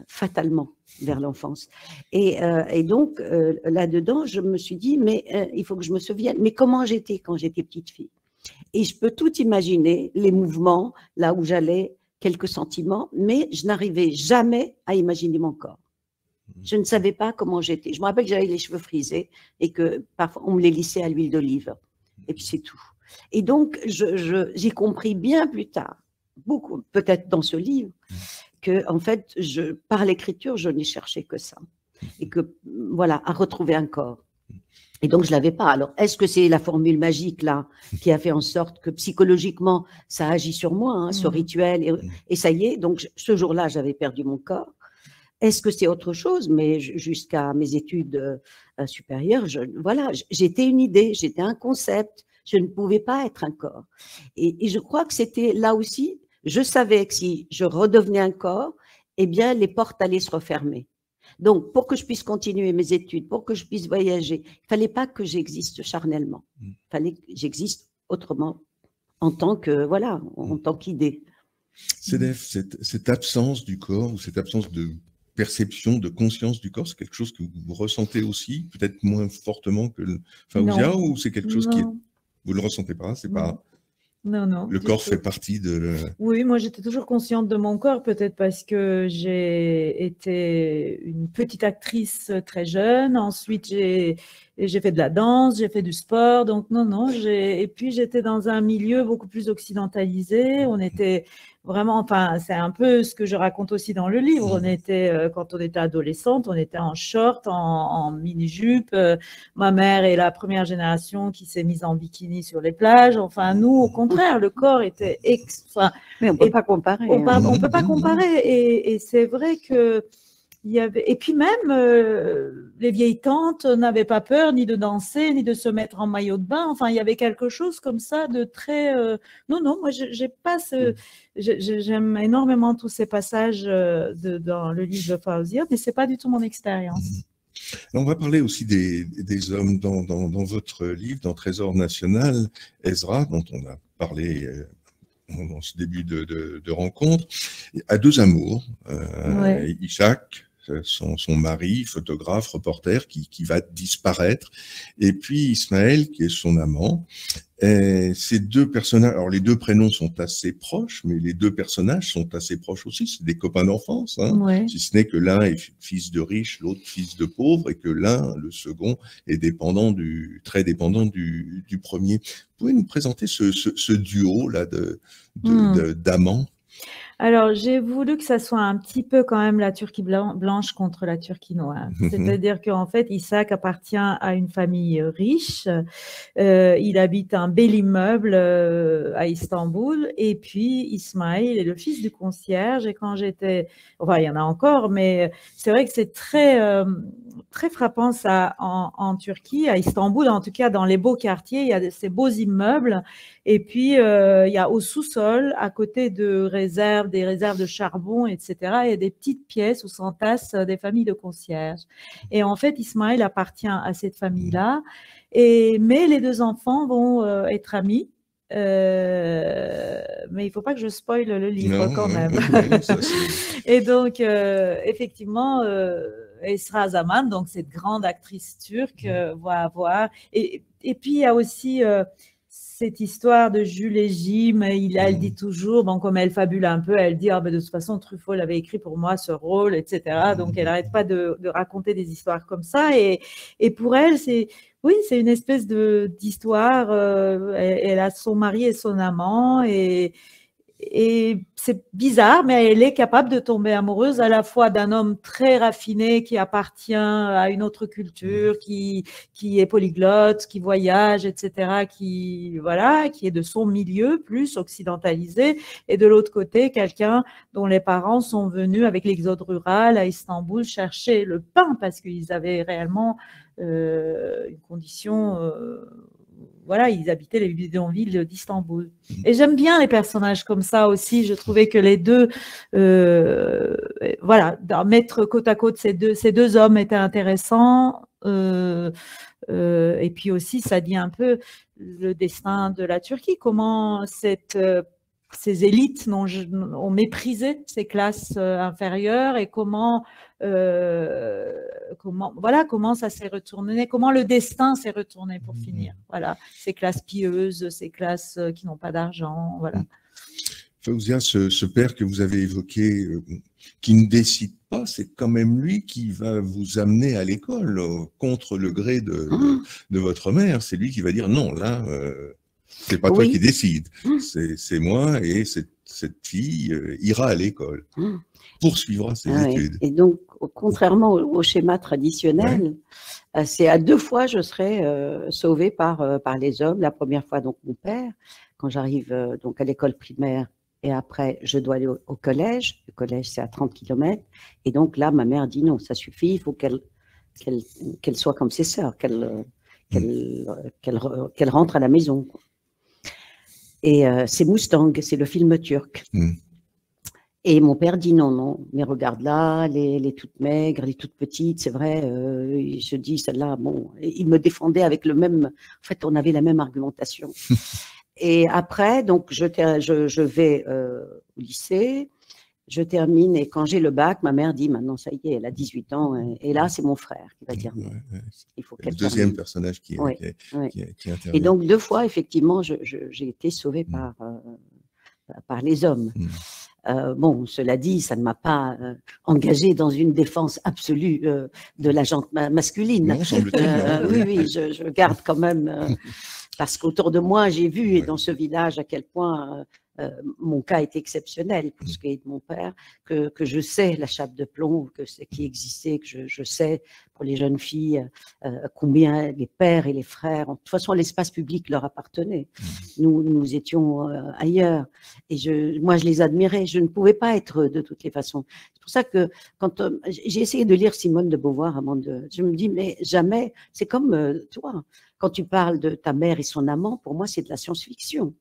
fatalement vers l'enfance. Et donc, là-dedans, je me suis dit, mais il faut que je me souvienne, mais comment j'étais quand j'étais petite fille? Et je peux tout imaginer, les mouvements, là où j'allais, quelques sentiments, mais je n'arrivais jamais à imaginer mon corps. Je ne savais pas comment j'étais. Je me rappelle que j'avais les cheveux frisés et que parfois on me les lissait à l'huile d'olive. Et puis c'est tout. Et donc, j'ai compris bien plus tard, beaucoup, peut-être dans ce livre, que en fait, par l'écriture, je n'ai cherché que ça. Et que, voilà, à retrouver un corps. Et donc, je ne l'avais pas. Alors, est-ce que c'est la formule magique, là, qui a fait en sorte que psychologiquement, ça agit sur moi, hein, ce rituel, et ça y est, donc ce jour-là, j'avais perdu mon corps. Est-ce que c'est autre chose? Mais jusqu'à mes études supérieures, voilà, j'étais une idée, j'étais un concept, je ne pouvais pas être un corps. Et je crois que c'était là aussi, je savais que si je redevenais un corps, eh bien, les portes allaient se refermer. Donc, pour que je puisse continuer mes études, pour que je puisse voyager, il ne fallait pas que j'existe charnellement. Il fallait que j'existe autrement, en tant que, voilà, en tant qu'idée. Cédef, cette absence du corps, ou cette absence de perception, de conscience du corps, c'est quelque chose que vous ressentez aussi, peut-être moins fortement que Fawzia, ou c'est quelque chose qui est... Vous ne le ressentez pas, c'est pas... Non. Le corps fait partie de... Oui, moi j'étais toujours consciente de mon corps, peut-être parce que j'ai été une petite actrice très jeune. Ensuite, j'ai fait de la danse, j'ai fait du sport. Donc non. Et puis j'étais dans un milieu beaucoup plus occidentalisé. On était vraiment, enfin, c'est un peu ce que je raconte aussi dans le livre. On était, quand on était adolescente, on était en short, en mini-jupe. Ma mère est la première génération qui s'est mise en bikini sur les plages. Enfin, nous, au contraire, le corps était... Mais on ne peut pas comparer. On ne peut pas comparer. Et c'est vrai que... Et puis même, les vieilles tantes n'avaient pas peur ni de danser, ni de se mettre en maillot de bain. Enfin, il y avait quelque chose comme ça de très... Non, moi, j'ai pas j'aime énormément tous ces passages dans le livre de Fawzia, mais ce n'est pas du tout mon expérience. On va parler aussi des hommes dans votre livre, dans Trésor national, Ezra, dont on a parlé dans ce début de rencontre, a deux amours, Ishak, son mari, photographe, reporter, qui va disparaître, et puis Ismaël, qui est son amant. Et ces deux personnages, alors les deux prénoms sont assez proches, mais les deux personnages sont assez proches aussi, c'est des copains d'enfance, hein, si ce n'est que l'un est fils de riche, l'autre fils de pauvre, et que l'un, le second, est très dépendant du premier. Vous pouvez nous présenter ce duo-là d'amants? Alors, j'ai voulu que ça soit un petit peu quand même la Turquie blanche contre la Turquie noire. C'est-à-dire qu'en fait, Ishak appartient à une famille riche. Il habite un bel immeuble à Istanbul. Et puis, Ismaël est le fils du concierge. Et quand j'étais... Enfin, il y en a encore, mais c'est vrai que c'est très frappant ça en Turquie, à Istanbul, en tout cas dans les beaux quartiers. Il y a ces beaux immeubles. Et puis, il y a au sous-sol, à côté de des réserves de charbon, etc., il y a des petites pièces où s'entassent des familles de concierges. Et en fait, Ismaël appartient à cette famille-là. Mais les deux enfants vont être amis. Mais il ne faut pas que je spoile le livre quand même. Et donc, effectivement, Esra Zaman, donc cette grande actrice turque, va avoir... Et puis, il y a aussi... cette histoire de Jules et Jim, elle dit toujours, bon, comme elle fabule un peu, elle dit, de toute façon, Truffaut l'avait écrit pour moi, ce rôle, etc. Donc, elle n'arrête pas de raconter des histoires comme ça. Et pour elle, c'est une espèce d'histoire. Elle a son mari et son amant, et c'est bizarre, mais elle est capable de tomber amoureuse à la fois d'un homme très raffiné qui appartient à une autre culture, qui est polyglotte, qui voyage, etc., qui est de son milieu plus occidentalisé, et de l'autre côté, quelqu'un dont les parents sont venus avec l'exode rural à Istanbul chercher le pain parce qu'ils avaient réellement une condition... ils habitaient les bidonvilles d'Istanbul. Et j'aime bien les personnages comme ça aussi. Je trouvais que les deux, mettre côte à côte ces deux hommes était intéressant. Et puis aussi, ça dit un peu le destin de la Turquie. Comment cette ces élites ont méprisé ces classes inférieures et comment ça s'est retourné, comment le destin s'est retourné pour finir. Voilà, ces classes pieuses, ces classes qui n'ont pas d'argent, voilà. Fawzia, ce père que vous avez évoqué, qui ne décide pas, c'est quand même lui qui va vous amener à l'école, contre le gré de votre mère. C'est lui qui va dire non, là, c'est pas toi qui décide, c'est moi, et cette fille ira à l'école, poursuivra ses études. Et donc, contrairement au schéma traditionnel, c'est à 2 fois je serai sauvée par les hommes. La première fois, donc mon père, quand j'arrive donc à l'école primaire, et après, je dois aller au collège. Le collège, c'est à 30 km. Et donc là, ma mère dit non, ça suffit, il faut qu'elle soit comme ses sœurs, qu'elle rentre à la maison. Et c'est Mustang, c'est le film turc. Et mon père dit non, non, mais regarde là, elle est toute maigre, elle est toute petite, c'est vrai. Je dis celle-là, bon, il me défendait avec le même. En fait, on avait la même argumentation. Et après, donc, je vais au lycée, je termine, et quand j'ai le bac, ma mère dit, maintenant, ça y est, elle a 18 ans, et là, c'est mon frère qui va dire non. Il faut qu'elle termine. Le deuxième personnage qui intervient. Et donc, 2 fois, effectivement, j'ai été sauvée par les hommes. Bon, cela dit, ça ne m'a pas engagée dans une défense absolue de la gente masculine. Non, semble-t-il. Oui, je garde quand même... parce qu'autour de moi, j'ai vu, et dans ce village, à quel point mon cas est exceptionnel pour ce qui est de mon père, que je sais la chape de plomb, que c'est qui existait, que je sais pour les jeunes filles combien les pères et les frères, de toute façon, l'espace public leur appartenait. Nous étions ailleurs. Et moi, je les admirais. Je ne pouvais pas être de toutes les façons. C'est pour ça que quand j'ai essayé de lire Simone de Beauvoir avant je me dis, mais jamais, c'est comme toi. Quand tu parles de ta mère et son amant, pour moi, c'est de la science-fiction.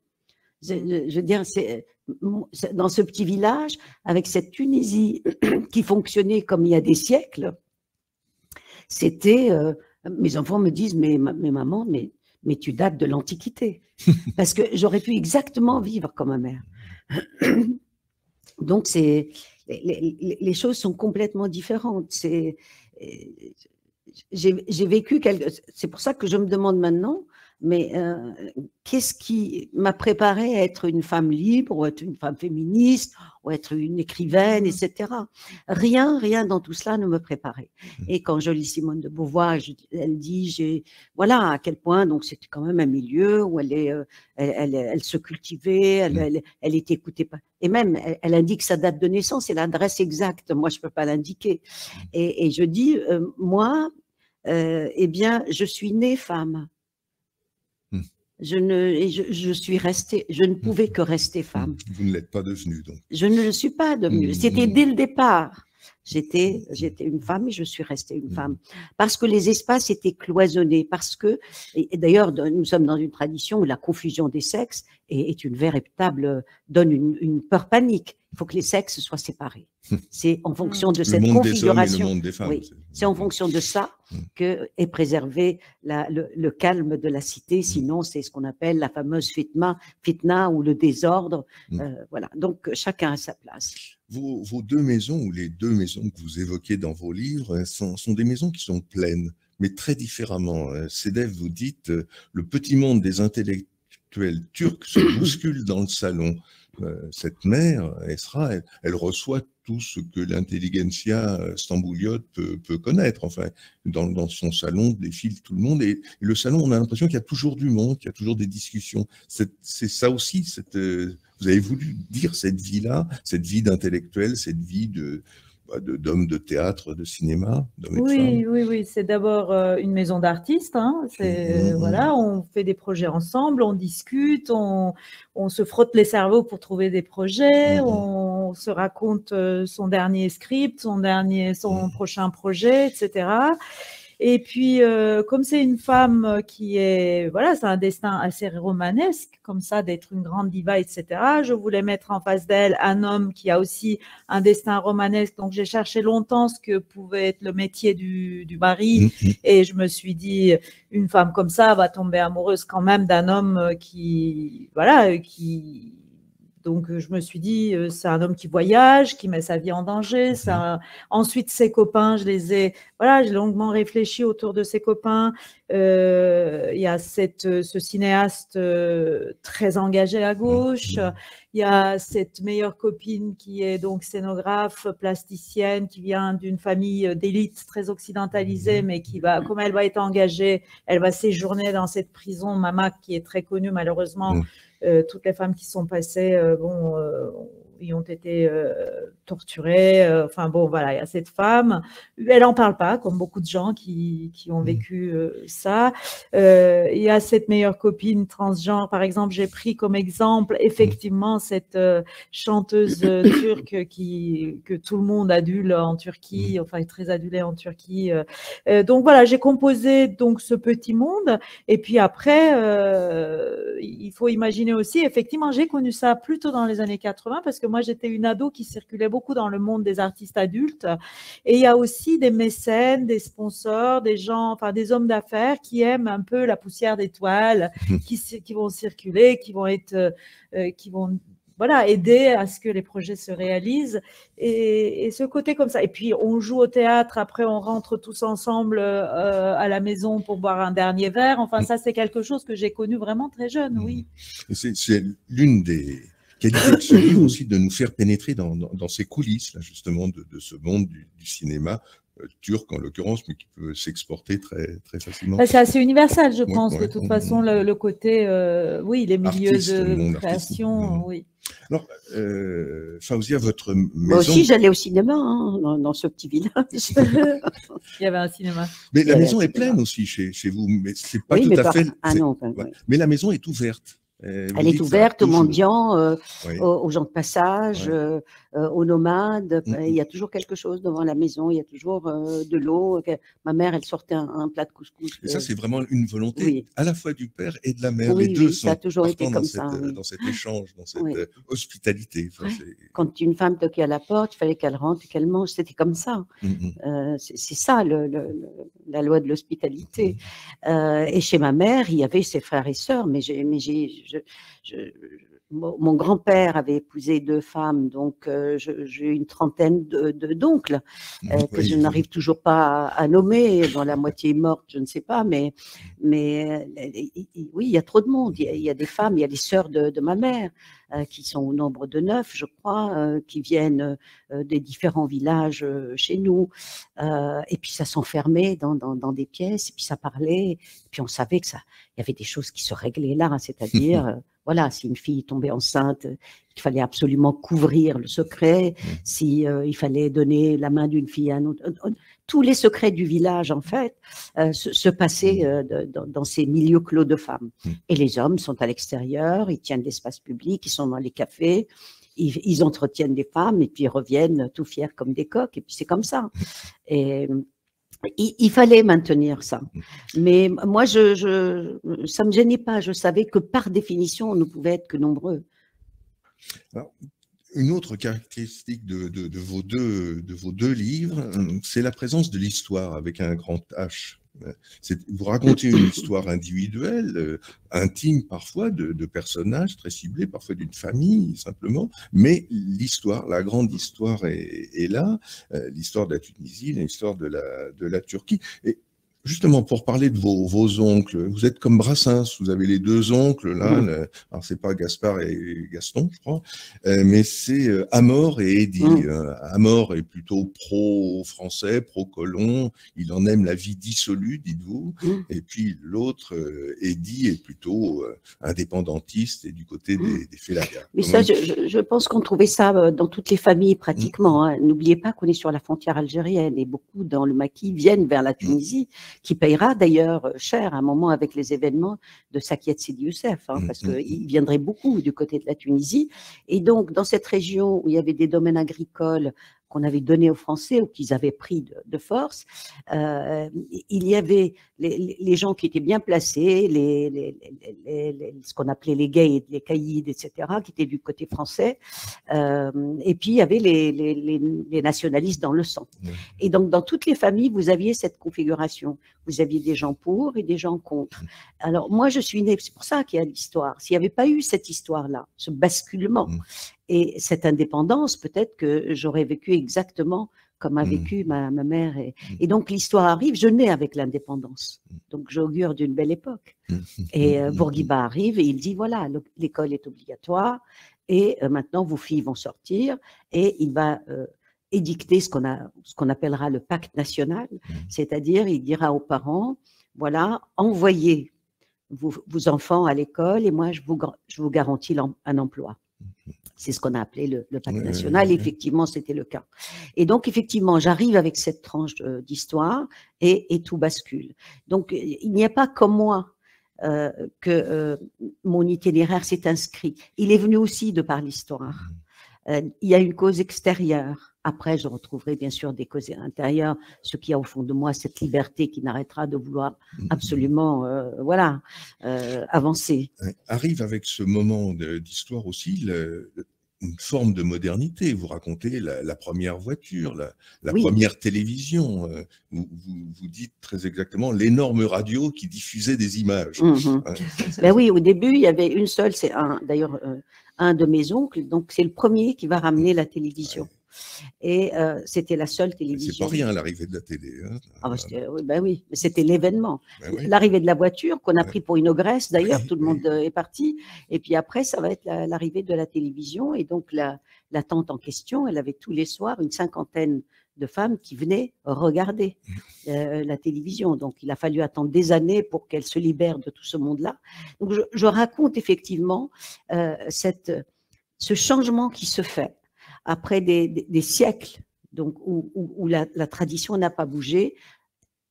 Je veux dire, c'est dans ce petit village, avec cette Tunisie qui fonctionnait comme il y a des siècles, c'était... mes enfants me disent, mais maman, mais tu dates de l'Antiquité. Parce que j'aurais pu exactement vivre comme ma mère. Donc, les choses sont complètement différentes. J'ai vécu c'est pour ça que je me demande maintenant, mais qu'est-ce qui m'a préparée à être une femme libre, ou être une femme féministe, ou être une écrivaine, etc. Rien dans tout cela ne me préparait. Et quand je lis Simone de Beauvoir, elle dit, voilà à quel point, donc c'était quand même un milieu où elle se cultivait, elle était écoutée. Et même, elle indique sa date de naissance et l'adresse exacte. Moi, je ne peux pas l'indiquer. Et je dis, moi, eh bien, je suis née femme. Je suis restée, je ne pouvais que rester femme. Vous ne l'êtes pas devenue, donc. Je ne le suis pas devenue. C'était dès le départ. J'étais une femme et je suis restée une femme. Parce que les espaces étaient cloisonnés, parce que, et d'ailleurs, nous sommes dans une tradition où la confusion des sexes est une véritable, donne une peur panique. Il faut que les sexes soient séparés. C'est en fonction de cette configuration. Le monde des femmes, oui, c'est en fonction de ça que est préservé le calme de la cité. Sinon, c'est ce qu'on appelle la fameuse fitna ou le désordre. Voilà. Donc, chacun a sa place. Vos 2 maisons, ou les 2 maisons que vous évoquez dans vos livres, sont des maisons qui sont pleines, mais très différemment. Sedef, vous dites, le petit monde des intellectuels turcs se bouscule dans le salon. Cette mère, Esra, elle reçoit tout ce que l'intelligentsia stambouliote peut connaître. Enfin, dans son salon, défile tout le monde. Et le salon, on a l'impression qu'il y a toujours du monde, qu'il y a toujours des discussions. C'est ça aussi, vous avez voulu dire cette vie-là, cette vie d'intellectuel, cette vie d'hommes de théâtre, de cinéma, d'hommes et de femmes. Oui, c'est d'abord une maison d'artistes. Hein. Voilà, on fait des projets ensemble, on discute, on se frotte les cerveaux pour trouver des projets, on se raconte son dernier script, son prochain projet, etc. Et puis, comme c'est une femme qui est, voilà, c'est un destin assez romanesque, comme ça, d'être une grande diva, etc. Je voulais mettre en face d'elle un homme qui a aussi un destin romanesque. Donc, j'ai cherché longtemps ce que pouvait être le métier du mari. Et je me suis dit, une femme comme ça va tomber amoureuse quand même d'un homme qui, voilà, Donc, je me suis dit, c'est un homme qui voyage, qui met sa vie en danger. Ensuite, ses copains, j'ai longuement réfléchi autour de ses copains. Il y a ce cinéaste très engagé à gauche. Il y a cette meilleure copine qui est donc scénographe, plasticienne, qui vient d'une famille d'élite très occidentalisée, mais comme elle va être engagée, elle va séjourner dans cette prison Mamac qui est très connue malheureusement. Toutes les femmes qui sont passées, y ont été torturées. Enfin bon, voilà, il y a cette femme. Elle n'en parle pas, comme beaucoup de gens qui ont vécu ça. Il y a cette meilleure copine transgenre, par exemple. J'ai pris comme exemple, effectivement, cette chanteuse turque que tout le monde adule en Turquie, enfin, très adulée en Turquie. Donc voilà, j'ai composé donc ce petit monde. Et puis après, il faut imaginer aussi, effectivement, j'ai connu ça plutôt dans les années 80 parce que moi, j'étais une ado qui circulait beaucoup dans le monde des artistes adultes. Et il y a aussi des mécènes, des sponsors, des gens, enfin des hommes d'affaires qui aiment un peu la poussière d'étoiles, qui vont circuler, qui vont aider à ce que les projets se réalisent et ce côté comme ça. Et puis, on joue au théâtre, après, on rentre tous ensemble à la maison pour boire un dernier verre. Enfin, ça, c'est quelque chose que j'ai connu vraiment très jeune, oui. C'est l'une des qualités de ce livre aussi, de nous faire pénétrer dans ces coulisses, là, justement, de ce monde du cinéma, turc en l'occurrence, mais qui peut s'exporter très, très facilement. C'est assez universel, je pense, de toute façon, le côté, les milieux de création, oui. Alors, Fawzia, votre maison... Moi aussi, j'allais au cinéma, dans ce petit village. Il y avait un cinéma. Mais la maison est pleine aussi chez vous, mais c'est pas tout à fait... Ah non, mais la maison est ouverte. Elle est ouverte aux mendiants, aux gens de passage, aux nomades. Il y a toujours quelque chose devant la maison, il y a toujours de l'eau. Ma mère, elle sortait un plat de couscous. Et ça, c'est vraiment une volonté à la fois du père et de la mère. Les deux sont ça a toujours été comme dans cet échange, dans cette hospitalité. Enfin, quand une femme toquait à la porte, il fallait qu'elle rentre et qu'elle mange. C'était comme ça. C'est ça, la loi de l'hospitalité. Et chez ma mère, il y avait ses frères et sœurs, mon grand-père avait épousé 2 femmes, donc j'ai une trentaine d'oncles que je n'arrive toujours pas à nommer, dont la moitié est morte, je ne sais pas, mais oui, il y a trop de monde. Il y a des femmes, il y a les sœurs de ma mère qui sont au nombre de 9, je crois, qui viennent des différents villages chez nous. Et puis ça s'enfermait dans des pièces, et puis ça parlait, et puis on savait que il y avait des choses qui se réglaient là, c'est-à-dire, voilà, si une fille tombait enceinte, il fallait absolument couvrir le secret, si il fallait donner la main d'une fille à un autre. Tous les secrets du village, en fait, se passaient dans ces milieux clos de femmes. Et les hommes sont à l'extérieur, ils tiennent l'espace public, ils sont dans les cafés, ils entretiennent des femmes et puis ils reviennent tout fiers comme des coqs, et puis c'est comme ça. Et il fallait maintenir ça. Mais moi, ça ne me gênait pas. Je savais que par définition, on ne pouvait être que nombreux. Alors, une autre caractéristique de vos deux livres, c'est la présence de l'histoire avec un grand H. Vous racontez une histoire individuelle, intime parfois, de personnages très ciblés, parfois d'une famille simplement, mais l'histoire, la grande histoire est là, l'histoire de la Tunisie, l'histoire de la Turquie. Et justement, pour parler de vos oncles, vous êtes comme Brassens, vous avez les 2 oncles, là, alors c'est pas Gaspard et Gaston, je crois, mais c'est Amor et Eddy. Amor est plutôt pro-français, pro-colon, il en aime la vie dissolue, dites-vous, et puis l'autre, Eddy, est plutôt indépendantiste et du côté des Félagas. Mais ça, je pense qu'on trouvait ça dans toutes les familles pratiquement. N'oubliez pas qu'on est sur la frontière algérienne et beaucoup dans le maquis viennent vers la Tunisie, qui payera d'ailleurs cher à un moment avec les événements de Sakiet Sidi Youssef, parce qu'il viendrait beaucoup du côté de la Tunisie. Et donc, dans cette région où il y avait des domaines agricoles qu'on avait donnés aux Français ou qu'ils avaient pris de force, il y avait les gens qui étaient bien placés, ce qu'on appelait les gays, les caïds, etc., qui étaient du côté français. Et puis, il y avait les nationalistes dans le sang. Et donc, dans toutes les familles, vous aviez cette configuration. Vous aviez des gens pour et des gens contre. Alors, moi, je suis née, c'est pour ça qu'il y a l'histoire. S'il n'y avait pas eu cette histoire-là, ce basculement et cette indépendance, peut-être que j'aurais vécu exactement comme a vécu ma mère. Et donc, l'histoire arrive, je nais avec l'indépendance. Donc, j'augure d'une belle époque. Et Bourguiba arrive et il dit, voilà, l'école est obligatoire et maintenant, vos filles vont sortir et il va édicter ce qu'on appellera le pacte national, c'est-à-dire, il dira aux parents, voilà, envoyez vos enfants à l'école et moi, je vous garantis un emploi. C'est ce qu'on a appelé le pacte national. Effectivement, c'était le cas. Et donc, effectivement, j'arrive avec cette tranche d'histoire et tout bascule. Donc, il n'y a pas comme moi que mon itinéraire s'est inscrit. Il est venu aussi de par l'histoire. Il y a une cause extérieure. Après, je retrouverai bien sûr des causes intérieures, ce qu'il y a au fond de moi, cette liberté qui n'arrêtera de vouloir absolument avancer. Arrive avec ce moment d'histoire aussi une forme de modernité. Vous racontez la première voiture, la première télévision. Vous dites très exactement l'énorme radio qui diffusait des images. Ben oui, au début, il y avait une seule, c'est d'ailleurs un de mes oncles, donc c'est le premier qui va ramener la télévision. Et c'était la seule télévision. C'est pas rien l'arrivée de la télé. Oui, mais c'était l'événement. L'arrivée de la voiture qu'on a pris pour une ogresse, d'ailleurs, tout le monde est parti. Et puis après, ça va être l'arrivée de la télévision. Et donc, la tante en question, elle avait tous les soirs une cinquantaine de femmes qui venaient regarder la télévision. Donc, il a fallu attendre des années pour qu'elle se libère de tout ce monde-là. Donc, je raconte effectivement ce changement qui se fait après des siècles donc, où la tradition n'a pas bougé,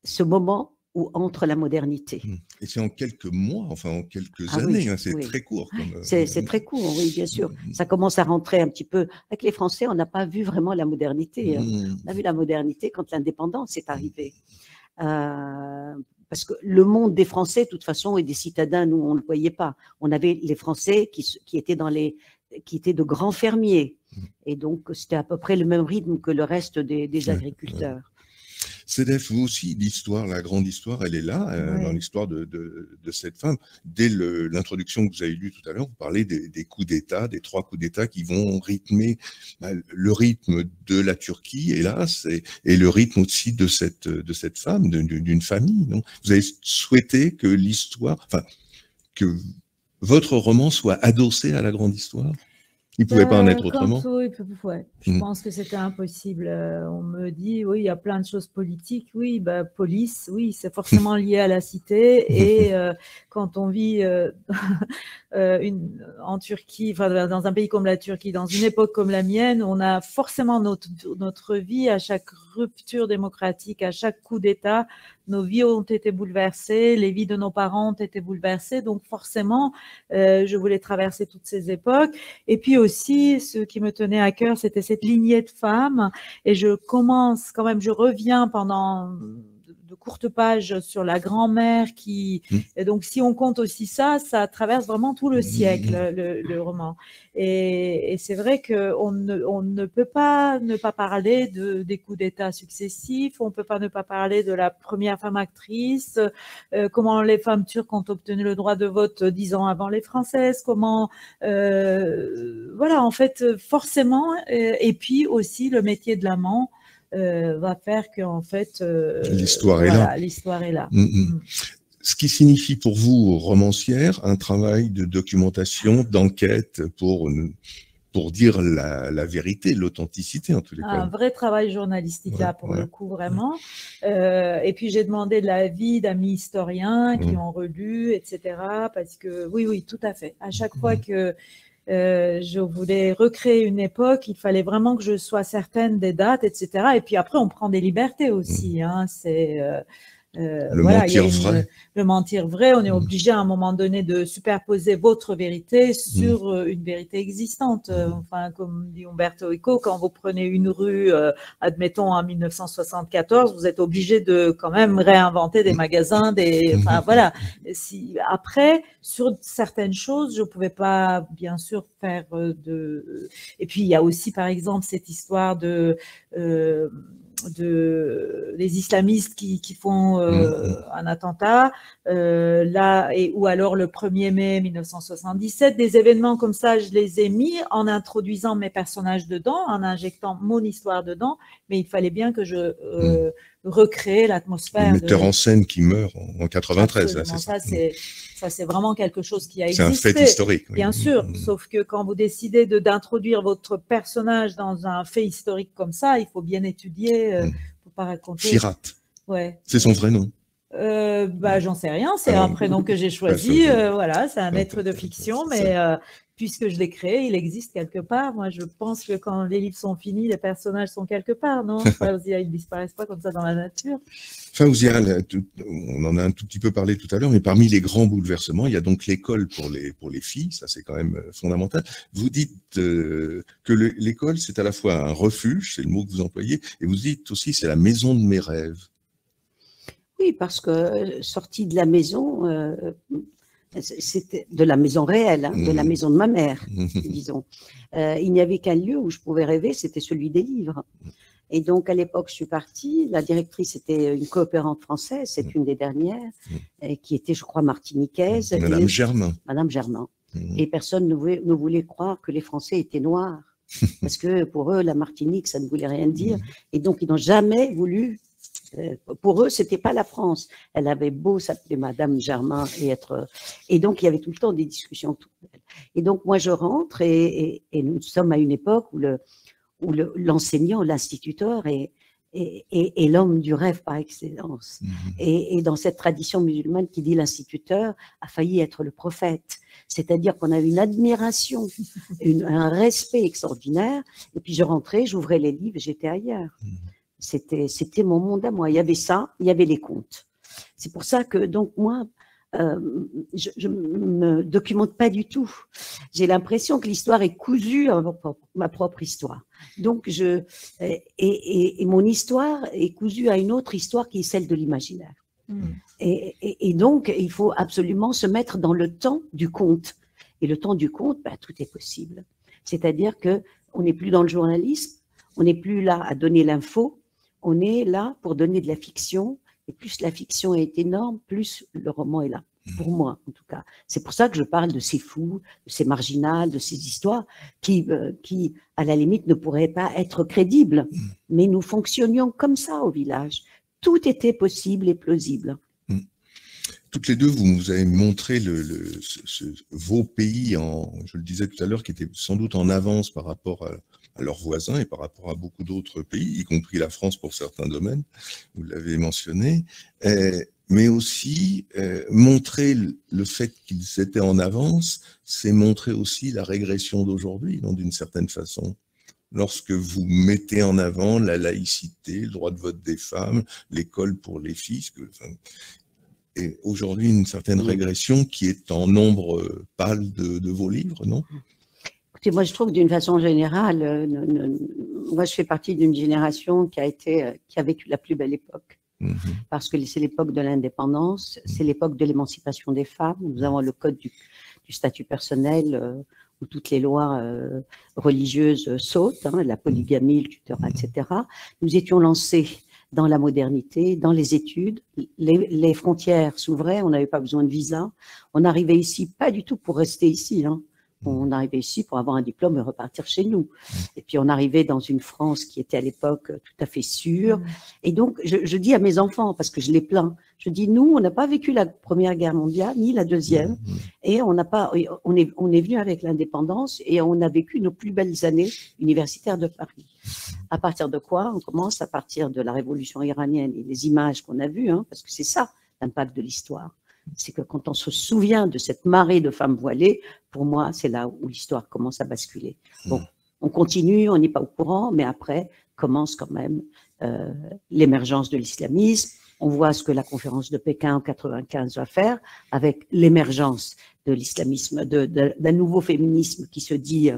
ce moment où entre la modernité. Et c'est en quelques mois, enfin en quelques années, c'est très court. C'est très court, oui, bien sûr. Ça commence à rentrer un petit peu. Avec les Français, on n'a pas vu vraiment la modernité. On a vu la modernité quand l'indépendance est arrivée. Parce que le monde des Français, de toute façon, et des citadins, nous, on ne le voyait pas. On avait les Français qui étaient de grands fermiers. Et donc, c'était à peu près le même rythme que le reste des agriculteurs. Cédef, vous aussi, l'histoire, la grande histoire, elle est là, dans l'histoire de cette femme. Dès l'introduction que vous avez lue tout à l'heure, vous parlez des coups d'État, des 3 coups d'État qui vont rythmer le rythme de la Turquie, hélas, et le rythme aussi de cette femme, d'une famille. Non, vous avez souhaité que l'histoire, que votre roman soit adossé à la grande histoire? Il ne pouvait pas en être autrement. Je pense que c'était impossible. On me dit, oui, il y a plein de choses politiques. Oui, police, oui, c'est forcément lié à la cité. Et quand on vit en Turquie, dans un pays comme la Turquie, dans une époque comme la mienne, on a forcément notre vie, à chaque rupture démocratique, à chaque coup d'État, nos vies ont été bouleversées, les vies de nos parents ont été bouleversées. Donc forcément, je voulais traverser toutes ces époques. Et puis aussi, ce qui me tenait à cœur, c'était cette lignée de femmes. Et je reviens pendant de courtes pages sur la grand-mère qui… Et donc, si on compte aussi ça traverse vraiment tout le siècle, le roman. Et c'est vrai qu'on ne peut pas ne pas parler des coups d'État successifs, on ne peut pas ne pas parler de la première femme actrice, comment les femmes turques ont obtenu le droit de vote 10 ans avant les Françaises, comment… voilà, en fait, forcément, et puis aussi le métier de l'amant, va faire que en fait l'histoire est là. Ce qui signifie pour vous, romancière, un travail de documentation, d'enquête pour dire la vérité, l'authenticité en tous les cas. Un vrai travail journalistique là pour le coup vraiment. Et puis j'ai demandé de l'avis d'amis historiens qui ont relu, etc. Parce que oui, tout à fait. À chaque fois que je voulais recréer une époque, il fallait vraiment que je sois certaine des dates, etc. Et puis après, on prend des libertés aussi. Le voilà, mentir vrai. Le mentir vrai, on est obligé à un moment donné de superposer votre vérité sur une vérité existante. Enfin, comme dit Umberto Eco, quand vous prenez une rue, admettons en 1974, vous êtes obligé de quand même réinventer des magasins, enfin voilà. Après, sur certaines choses, je ne pouvais pas bien sûr faire de... Et puis il y a aussi par exemple cette histoire de les islamistes qui font un attentat, ou alors le 1er mai 1977, des événements comme ça, je les ai mis en introduisant mes personnages dedans, en injectant mon histoire dedans, mais il fallait bien que je recrée l'atmosphère. Le metteur en scène qui meurt en 93, là, c'est ça. Ça, c'est vraiment quelque chose qui a existé. C'est un fait historique. Bien sûr, sauf que quand vous décidez d'introduire votre personnage dans un fait historique comme ça, il faut bien étudier pour pas raconter. Firat. Ouais. C'est son vrai nom. J'en sais rien, c'est un prénom que j'ai choisi. Voilà, c'est un être de fiction, mais puisque je l'ai créé, il existe quelque part. Moi, je pense que quand les livres sont finis, les personnages sont quelque part, non? Ils ne disparaissent pas comme ça dans la nature. Faouzia, on en a un tout petit peu parlé tout à l'heure, mais parmi les grands bouleversements, il y a donc l'école pour les filles, ça c'est quand même fondamental. Vous dites que l'école, c'est à la fois un refuge, c'est le mot que vous employez, et vous dites aussi c'est la maison de mes rêves. Oui, parce que sortie de la maison, c'était de la maison réelle, hein, de la maison de ma mère, disons. Il n'y avait qu'un lieu où je pouvais rêver, c'était celui des livres. Et donc, à l'époque, je suis partie. La directrice était une coopérante française, c'est une des dernières, qui était, je crois, martiniquaise. Madame Germain. Madame Germain. Et personne ne voulait croire que les Français étaient noirs. Parce que pour eux, la Martinique, ça ne voulait rien dire. Et donc, ils n'ont jamais voulu... Pour eux, c'était pas la France. Elle avait beau s'appeler Madame Germain et donc il y avait tout le temps des discussions autour d'elle. Et donc moi je rentre et nous sommes à une époque où l'enseignant, l'instituteur est l'homme du rêve par excellence. Et dans cette tradition musulmane qui dit l'instituteur a failli être le prophète. C'est-à-dire qu'on a une admiration, un respect extraordinaire. Et puis je rentrais, j'ouvrais les livres, j'étais ailleurs. C'était mon monde à moi. Il y avait ça, il y avait les contes. C'est pour ça que, donc, moi, je ne me documente pas du tout. J'ai l'impression que l'histoire est cousue à ma propre histoire. Donc, et mon histoire est cousue à une autre histoire qui est celle de l'imaginaire. Et donc, il faut absolument se mettre dans le temps du conte. Et le temps du conte, tout est possible. C'est-à-dire qu'on n'est plus dans le journalisme, on n'est plus là à donner l'info, on est là pour donner de la fiction, et plus la fiction est énorme, plus le roman est là, pour moi en tout cas. C'est pour ça que je parle de ces fous, de ces marginales, de ces histoires qui, à la limite, ne pourraient pas être crédibles, mais nous fonctionnions comme ça au village. Tout était possible et plausible. Toutes les deux, vous nous avez montré vos pays, je le disais tout à l'heure, qui étaient sans doute en avance par rapport à leurs voisins et par rapport à beaucoup d'autres pays, y compris la France pour certains domaines, vous l'avez mentionné, mais aussi montrer le fait qu'ils étaient en avance, c'est montrer aussi la régression d'aujourd'hui, d'une certaine façon. Lorsque vous mettez en avant la laïcité, le droit de vote des femmes, l'école pour les filles, et aujourd'hui une certaine régression qui est en nombre pâle de vos livres, non ? Écoutez, moi je trouve que d'une façon générale, moi je fais partie d'une génération qui a vécu la plus belle époque. Parce que c'est l'époque de l'indépendance, c'est l'époque de l'émancipation des femmes. Nous avons le code du statut personnel où toutes les lois religieuses sautent, la polygamie, le tutorat, etc. Nous étions lancés dans la modernité, dans les études, les frontières s'ouvraient, on n'avait pas besoin de visa. On arrivait ici, pas du tout pour rester ici, On arrivait ici pour avoir un diplôme et repartir chez nous. Et puis on arrivait dans une France qui était à l'époque tout à fait sûre. Et donc je dis à mes enfants, parce que je les plains, je dis nous, on n'a pas vécu la Première Guerre mondiale, ni la Deuxième, et on est venu avec l'indépendance et on a vécu nos plus belles années universitaires de Paris. À partir de quoi? On commence à partir de la révolution iranienne et les images qu'on a vues, parce que c'est ça l'impact de l'histoire. C'est que quand on se souvient de cette marée de femmes voilées, pour moi, c'est là où l'histoire commence à basculer. Bon, on continue, on n'est pas au courant, mais après commence quand même l'émergence de l'islamisme, On voit ce que la conférence de Pékin en 95 va faire avec l'émergence de l'islamisme, d'un nouveau féminisme qui se dit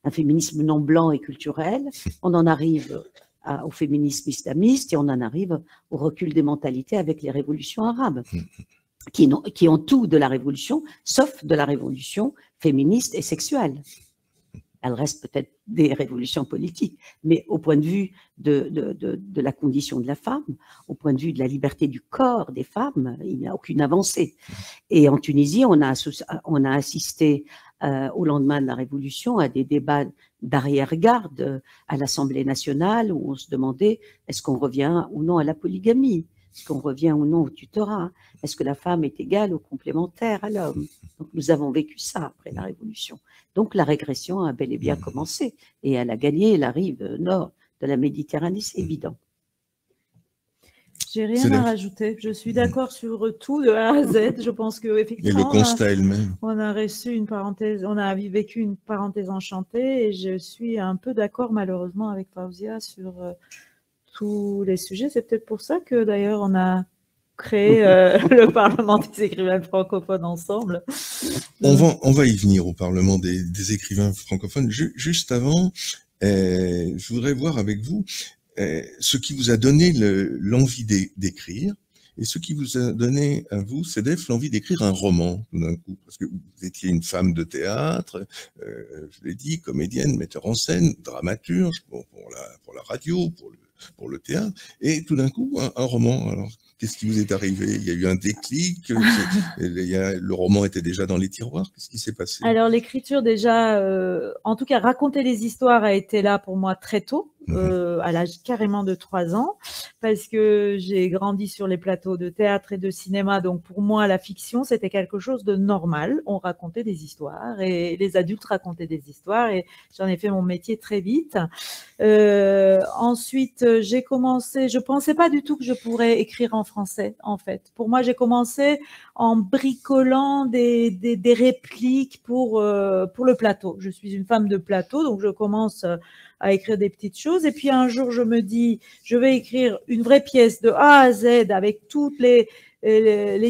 un féminisme non blanc et culturel. On en arrive au féminisme islamiste et on en arrive au recul des mentalités avec les révolutions arabes, qui ont tout de la révolution, sauf de la révolution féministe et sexuelle. Elle reste peut-être des révolutions politiques, mais au point de vue de la condition de la femme, au point de vue de la liberté du corps des femmes, il n'y a aucune avancée. Et en Tunisie, on a assisté au lendemain de la Révolution à des débats d'arrière-garde à l'Assemblée nationale où on se demandait est-ce qu'on revient ou non à la polygamie, est-ce qu'on revient ou non au tutorat, est-ce que la femme est égale ou complémentaire à l'homme. Donc nous avons vécu ça après la Révolution. Donc la régression a bel et bien commencé et elle a gagné la rive nord de la Méditerranée, c'est évident. J'ai rien à rajouter. Je suis d'accord sur tout de A à Z. Je pense que effectivement, et le constat est le même. On a reçu une parenthèse, on a vécu une parenthèse enchantée et je suis un peu d'accord malheureusement avec Fawzia sur tous les sujets. C'est peut-être pour ça que d'ailleurs on a créé le Parlement des écrivains francophones ensemble. On va y venir au Parlement des écrivains francophones. Juste avant, je voudrais voir avec vous ce qui vous a donné l'envie d'écrire et ce qui vous a donné à vous, Sedef, l'envie d'écrire un roman tout d'un coup, parce que vous étiez une femme de théâtre, je l'ai dit, comédienne, metteur en scène, dramaturge pour la radio, pour le théâtre, et tout d'un coup un roman. Alors qu'est-ce qui vous est arrivé? Il y a eu un déclic, le roman était déjà dans les tiroirs, qu'est-ce qui s'est passé? Alors l'écriture déjà, en tout cas raconter les histoires a été là pour moi très tôt, à l'âge carrément de 3 ans, parce que j'ai grandi sur les plateaux de théâtre et de cinéma, donc pour moi la fiction c'était quelque chose de normal, on racontait des histoires et les adultes racontaient des histoires et j'en ai fait mon métier très vite. Ensuite j'ai commencé, je pensais pas du tout que je pourrais écrire en français en fait. Pour moi j'ai commencé en bricolant des répliques pour le plateau. Je suis une femme de plateau, donc je commence à écrire des petites choses. Et puis un jour, je me dis, je vais écrire une vraie pièce de A à Z avec toutes les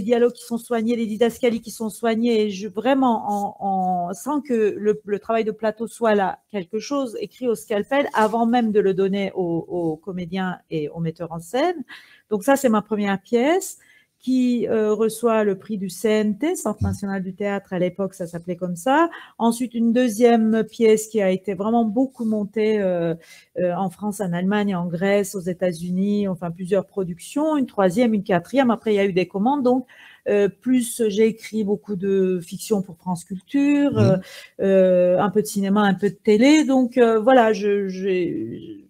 dialogues qui sont soignés, les didascalies qui sont soignées, et vraiment sans que le travail de plateau soit là, quelque chose écrit au scalpel avant même de le donner aux comédiens et aux metteurs en scène. Donc ça, c'est ma première pièce qui reçoit le prix du CNT, Centre national du théâtre, à l'époque ça s'appelait comme ça. Ensuite une deuxième pièce qui a été vraiment beaucoup montée en France, en Allemagne, en Grèce, aux États-Unis, enfin plusieurs productions, une troisième, une quatrième, après il y a eu des commandes, donc plus j'ai écrit beaucoup de fiction pour France Culture, un peu de cinéma, un peu de télé, donc voilà, je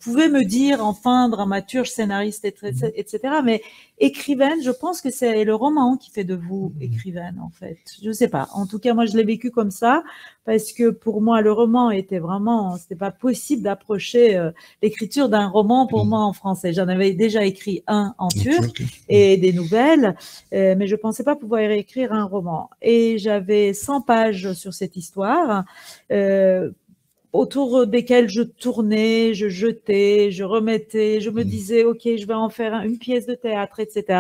pouvais me dire enfin dramaturge, scénariste, etc. Mais écrivaine, je pense que c'est le roman qui fait de vous écrivaine en fait. Je sais pas. En tout cas, moi je l'ai vécu comme ça parce que pour moi le roman était vraiment, c'était pas possible d'approcher l'écriture d'un roman pour moi en français. J'en avais déjà écrit un en turc et des nouvelles, mais je pensais pas pouvoir écrire un roman. Et j'avais 100 pages sur cette histoire. Autour desquels je tournais, je jetais, je remettais, je me disais, OK, je vais en faire une pièce de théâtre, etc.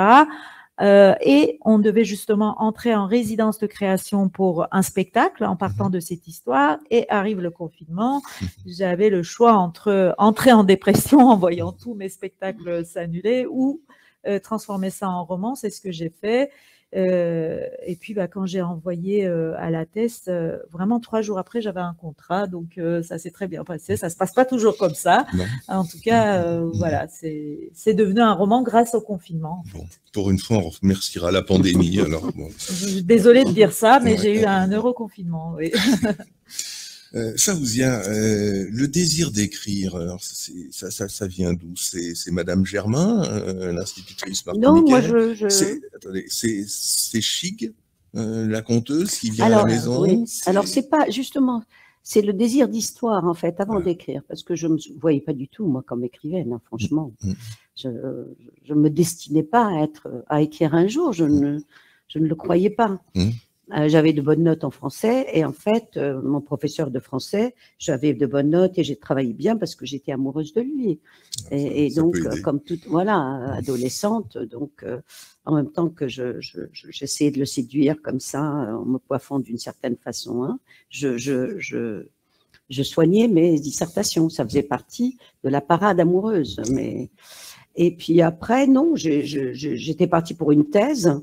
Et on devait justement entrer en résidence de création pour un spectacle en partant de cette histoire. Et arrive le confinement. J'avais le choix entre entrer en dépression en voyant tous mes spectacles s'annuler ou transformer ça en roman. C'est ce que j'ai fait. Et puis quand j'ai envoyé à la test, vraiment 3 jours après j'avais un contrat, donc ça s'est très bien passé. Ça se passe pas toujours comme ça. Non. En tout cas, voilà, c'est devenu un roman grâce au confinement. En fait. Bon, pour une fois, on remerciera la pandémie. Alors, bon. Désolée de dire ça, mais j'ai eu un euroconfinement. Oui. Fawzia, le désir d'écrire, ça vient d'où? C'est Madame Germain, l'institutrice martiniquaise? Non, moi Attendez, c'est Chig, la conteuse qui vient à la maison? Oui. Alors c'est pas, justement, c'est le désir d'histoire en fait, avant d'écrire, parce que je me voyais pas du tout, moi, comme écrivaine, hein, franchement. Je me destinais pas à écrire un jour, je ne le croyais pas. J'avais de bonnes notes en français et en fait, mon professeur de français, j'avais de bonnes notes et j'ai travaillé bien parce que j'étais amoureuse de lui. Et donc, comme toute, voilà, adolescente, donc en même temps que j'essayais de le séduire comme ça, en me coiffant d'une certaine façon, hein, je soignais mes dissertations. Ça faisait partie de la parade amoureuse. Et puis après, non, j'étais partie pour une thèse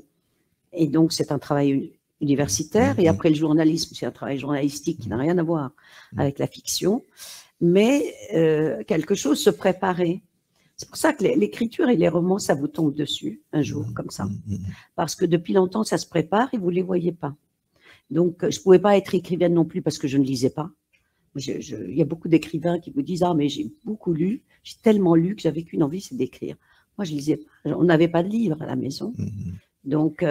et donc c'est un travail universitaire, et après le journalisme, c'est un travail journalistique qui n'a rien à voir avec la fiction, mais quelque chose se préparait. C'est pour ça que l'écriture et les romans, ça vous tombe dessus un jour, comme ça. Parce que depuis longtemps, ça se prépare et vous ne les voyez pas. Donc, je ne pouvais pas être écrivaine non plus parce que je ne lisais pas. Il y a beaucoup d'écrivains qui vous disent « Ah, mais j'ai beaucoup lu, j'ai tellement lu que j'avais qu'une envie, c'est d'écrire. » Moi, je ne lisais pas. On n'avait pas de livre à la maison. Donc,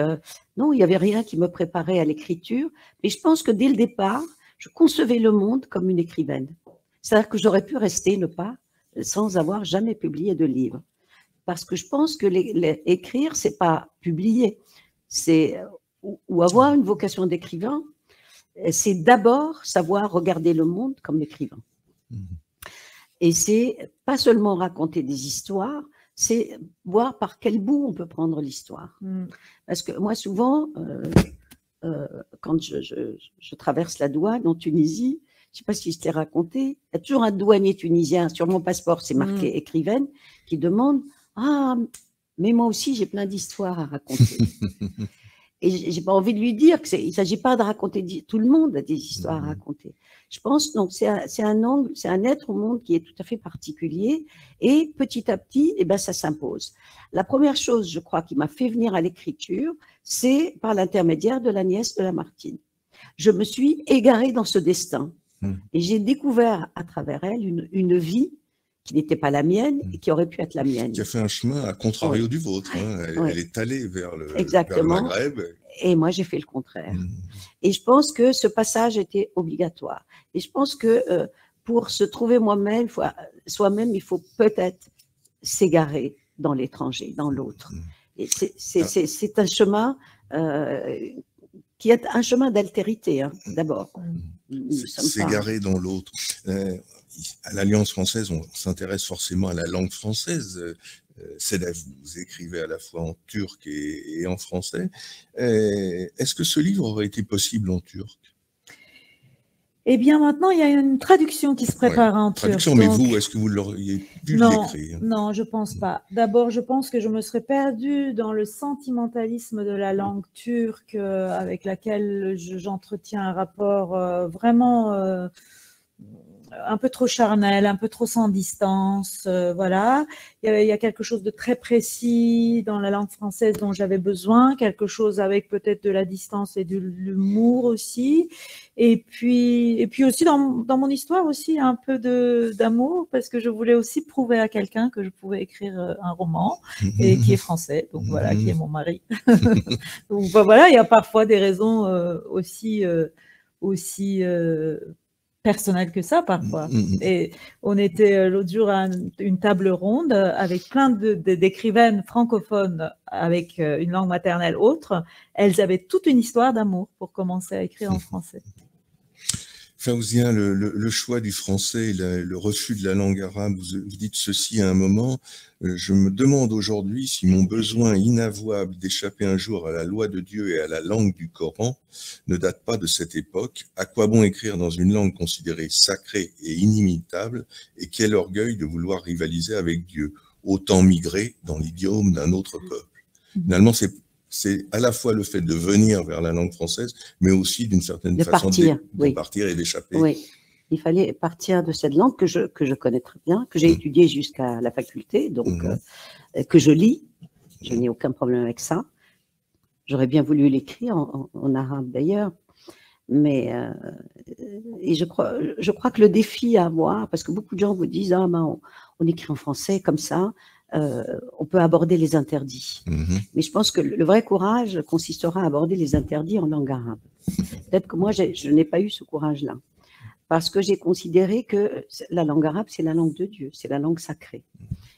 non, il n'y avait rien qui me préparait à l'écriture. Mais je pense que dès le départ, je concevais le monde comme une écrivaine. C'est-à-dire que j'aurais pu rester, ne pas, sans avoir jamais publié de livre. Parce que je pense que écrire, ce n'est pas publier. Ou avoir une vocation d'écrivain, c'est d'abord savoir regarder le monde comme écrivain. Et c'est pas seulement raconter des histoires, c'est voir par quel bout on peut prendre l'histoire. Parce que moi, souvent, quand je traverse la douane en Tunisie, je ne sais pas si je t'ai raconté, il y a toujours un douanier tunisien, sur mon passeport, c'est marqué écrivaine, qui demande « Ah, mais moi aussi, j'ai plein d'histoires à raconter. » Et je n'ai pas envie de lui dire qu'il ne s'agit pas de raconter, tout le monde a des histoires à raconter. Je pense, donc, c'est un être au monde qui est tout à fait particulier, et petit à petit, eh ben, ça s'impose. La première chose, je crois, qui m'a fait venir à l'écriture, c'est par l'intermédiaire de la nièce de Lamartine. Je me suis égarée dans ce destin, et j'ai découvert à travers elle une vie qui n'était pas la mienne et qui aurait pu être la mienne. Qui a fait un chemin à contrario du vôtre. Hein. Elle est allée vers le Maghreb. Et moi, j'ai fait le contraire. Et je pense que ce passage était obligatoire. Et je pense que pour se trouver soi-même, il faut peut-être s'égarer dans l'étranger, dans l'autre. Et c'est un chemin qui est un chemin d'altérité, hein, d'abord. S'égarer dans l'autre. À l'Alliance française, on s'intéresse forcément à la langue française. Sedef, vous écrivez à la fois en turc et en français. Est-ce que ce livre aurait été possible en turc? Eh bien, maintenant, il y a une traduction qui se prépare en turc. Traduction, mais vous, est-ce que vous l'auriez pu l'écrire? Non, je ne pense pas. D'abord, je pense que je me serais perdue dans le sentimentalisme de la langue turque avec laquelle j'entretiens un rapport vraiment un peu trop charnel, un peu trop sans distance, voilà. Il y a quelque chose de très précis dans la langue française dont j'avais besoin, quelque chose avec peut-être de la distance et de l'humour aussi. Et puis aussi dans mon histoire aussi, un peu d'amour, parce que je voulais aussi prouver à quelqu'un que je pouvais écrire un roman, et qui est français, donc voilà, qui est mon mari. Donc voilà, il y a parfois des raisons aussi personnel que ça, parfois. Et on était l'autre jour à une table ronde avec plein d'écrivaines francophones avec une langue maternelle autre. Elles avaient toute une histoire d'amour pour commencer à écrire en français. Fawzia, le choix du français et le refus de la langue arabe, vous dites ceci à un moment, je me demande aujourd'hui si mon besoin inavouable d'échapper un jour à la loi de Dieu et à la langue du Coran ne date pas de cette époque. À quoi bon écrire dans une langue considérée sacrée et inimitable, et quel orgueil de vouloir rivaliser avec Dieu, autant migrer dans l'idiome d'un autre peuple. Finalement, c'est à la fois le fait de venir vers la langue française, mais aussi d'une certaine façon de partir et d'échapper. Oui, il fallait partir de cette langue que je connais très bien, que j'ai étudiée jusqu'à la faculté, donc que je lis. Je n'ai aucun problème avec ça. J'aurais bien voulu l'écrire en arabe d'ailleurs. Mais et je crois que le défi à avoir, parce que beaucoup de gens vous disent « Ah, ben, on écrit en français comme ça ». On peut aborder les interdits. Mais je pense que le vrai courage consistera à aborder les interdits en langue arabe. Peut-être que moi, je n'ai pas eu ce courage-là. Parce que j'ai considéré que la langue arabe, c'est la langue de Dieu, c'est la langue sacrée.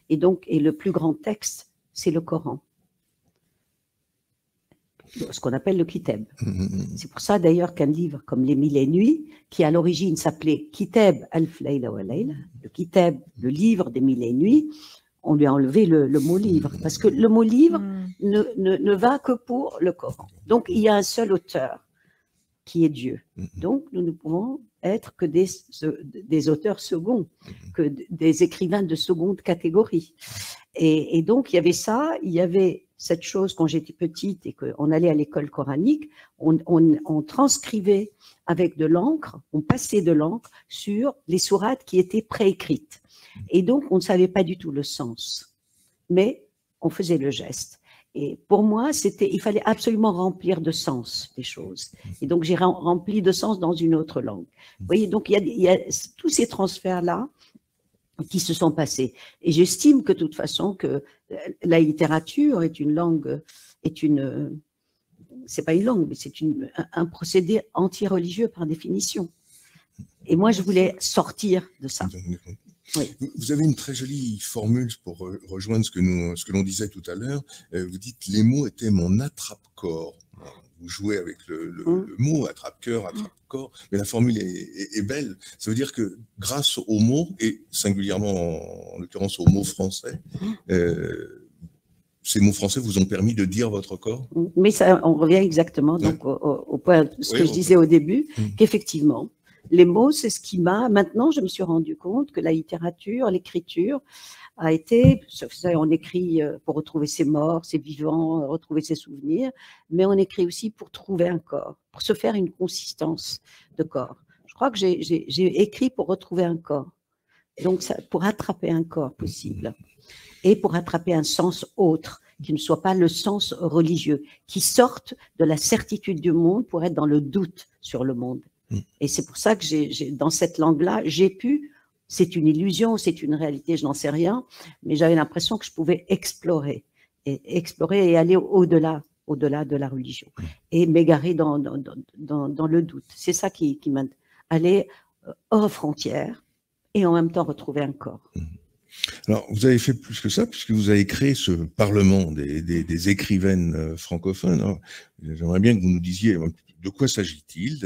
Et donc, le plus grand texte, c'est le Coran. ce qu'on appelle le Kiteb. C'est pour ça d'ailleurs qu'un livre comme Les Mille et Nuits, qui à l'origine s'appelait Kiteb Alf Layla wa Layla, le Kiteb, le livre des Mille et Nuits, on lui a enlevé le mot livre, parce que le mot livre ne va que pour le Coran. Donc il y a un seul auteur, qui est Dieu. Donc nous ne pouvons être que des auteurs seconds, que des écrivains de seconde catégorie. Et donc il y avait ça, il y avait cette chose quand j'étais petite et qu'on allait à l'école coranique, on transcrivait avec de l'encre, on passait de l'encre sur les sourates qui étaient préécrites. Et donc, on ne savait pas du tout le sens, mais on faisait le geste. Et pour moi, il fallait absolument remplir de sens les choses. Et donc, j'ai rempli de sens dans une autre langue. Vous voyez, donc il y a tous ces transferts-là qui se sont passés. Et j'estime que de toute façon, que la littérature est une langue, c'est pas une langue, mais c'est un procédé anti-religieux par définition. Et moi, je voulais sortir de ça. Oui. Vous avez une très jolie formule pour rejoindre ce que l'on disait tout à l'heure. Vous dites « les mots étaient mon attrape-corps ». Vous jouez avec le mot attrape-cœur, attrape-corps, mais la formule est belle. Ça veut dire que grâce aux mots, et singulièrement en l'occurrence aux mots français, ces mots français vous ont permis de dire votre corps. Mais ça, on revient exactement donc, au point de ce que je disais au début, qu'effectivement, les mots, c'est ce qui m'a... Maintenant, je me suis rendu compte que la littérature, l'écriture a été... On écrit pour retrouver ses morts, ses vivants, retrouver ses souvenirs, mais on écrit aussi pour trouver un corps, pour se faire une consistance de corps. Je crois que j'ai écrit pour retrouver un corps, donc ça, pour attraper un corps possible, et pour attraper un sens autre, qui ne soit pas le sens religieux, qui sorte de la certitude du monde pour être dans le doute sur le monde. Et c'est pour ça que dans cette langue-là, j'ai pu, c'est une illusion, c'est une réalité, je n'en sais rien, mais j'avais l'impression que je pouvais explorer et aller au-delà de la religion, et m'égarer dans le doute. C'est ça qui m'a allé hors frontières et en même temps retrouver un corps. Alors, vous avez fait plus que ça, puisque vous avez créé ce parlement des écrivaines francophones. Alors, j'aimerais bien que vous nous disiez de quoi s'agit-il,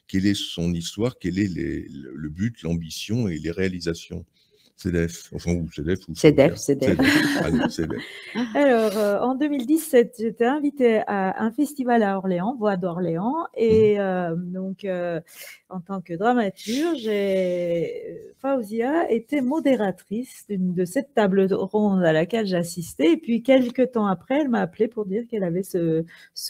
quelle est son histoire, quel est le but, l'ambition et les réalisations. CEDEF, enfin, ou CEDEF. CEDEF. Alors, en 2017, j'étais invitée à un festival à Orléans, Voix d'Orléans, et donc, en tant que dramaturge, Fawzia était modératrice de cette table ronde à laquelle j'assistais, et puis quelques temps après, elle m'a appelée pour dire qu'elle avait ce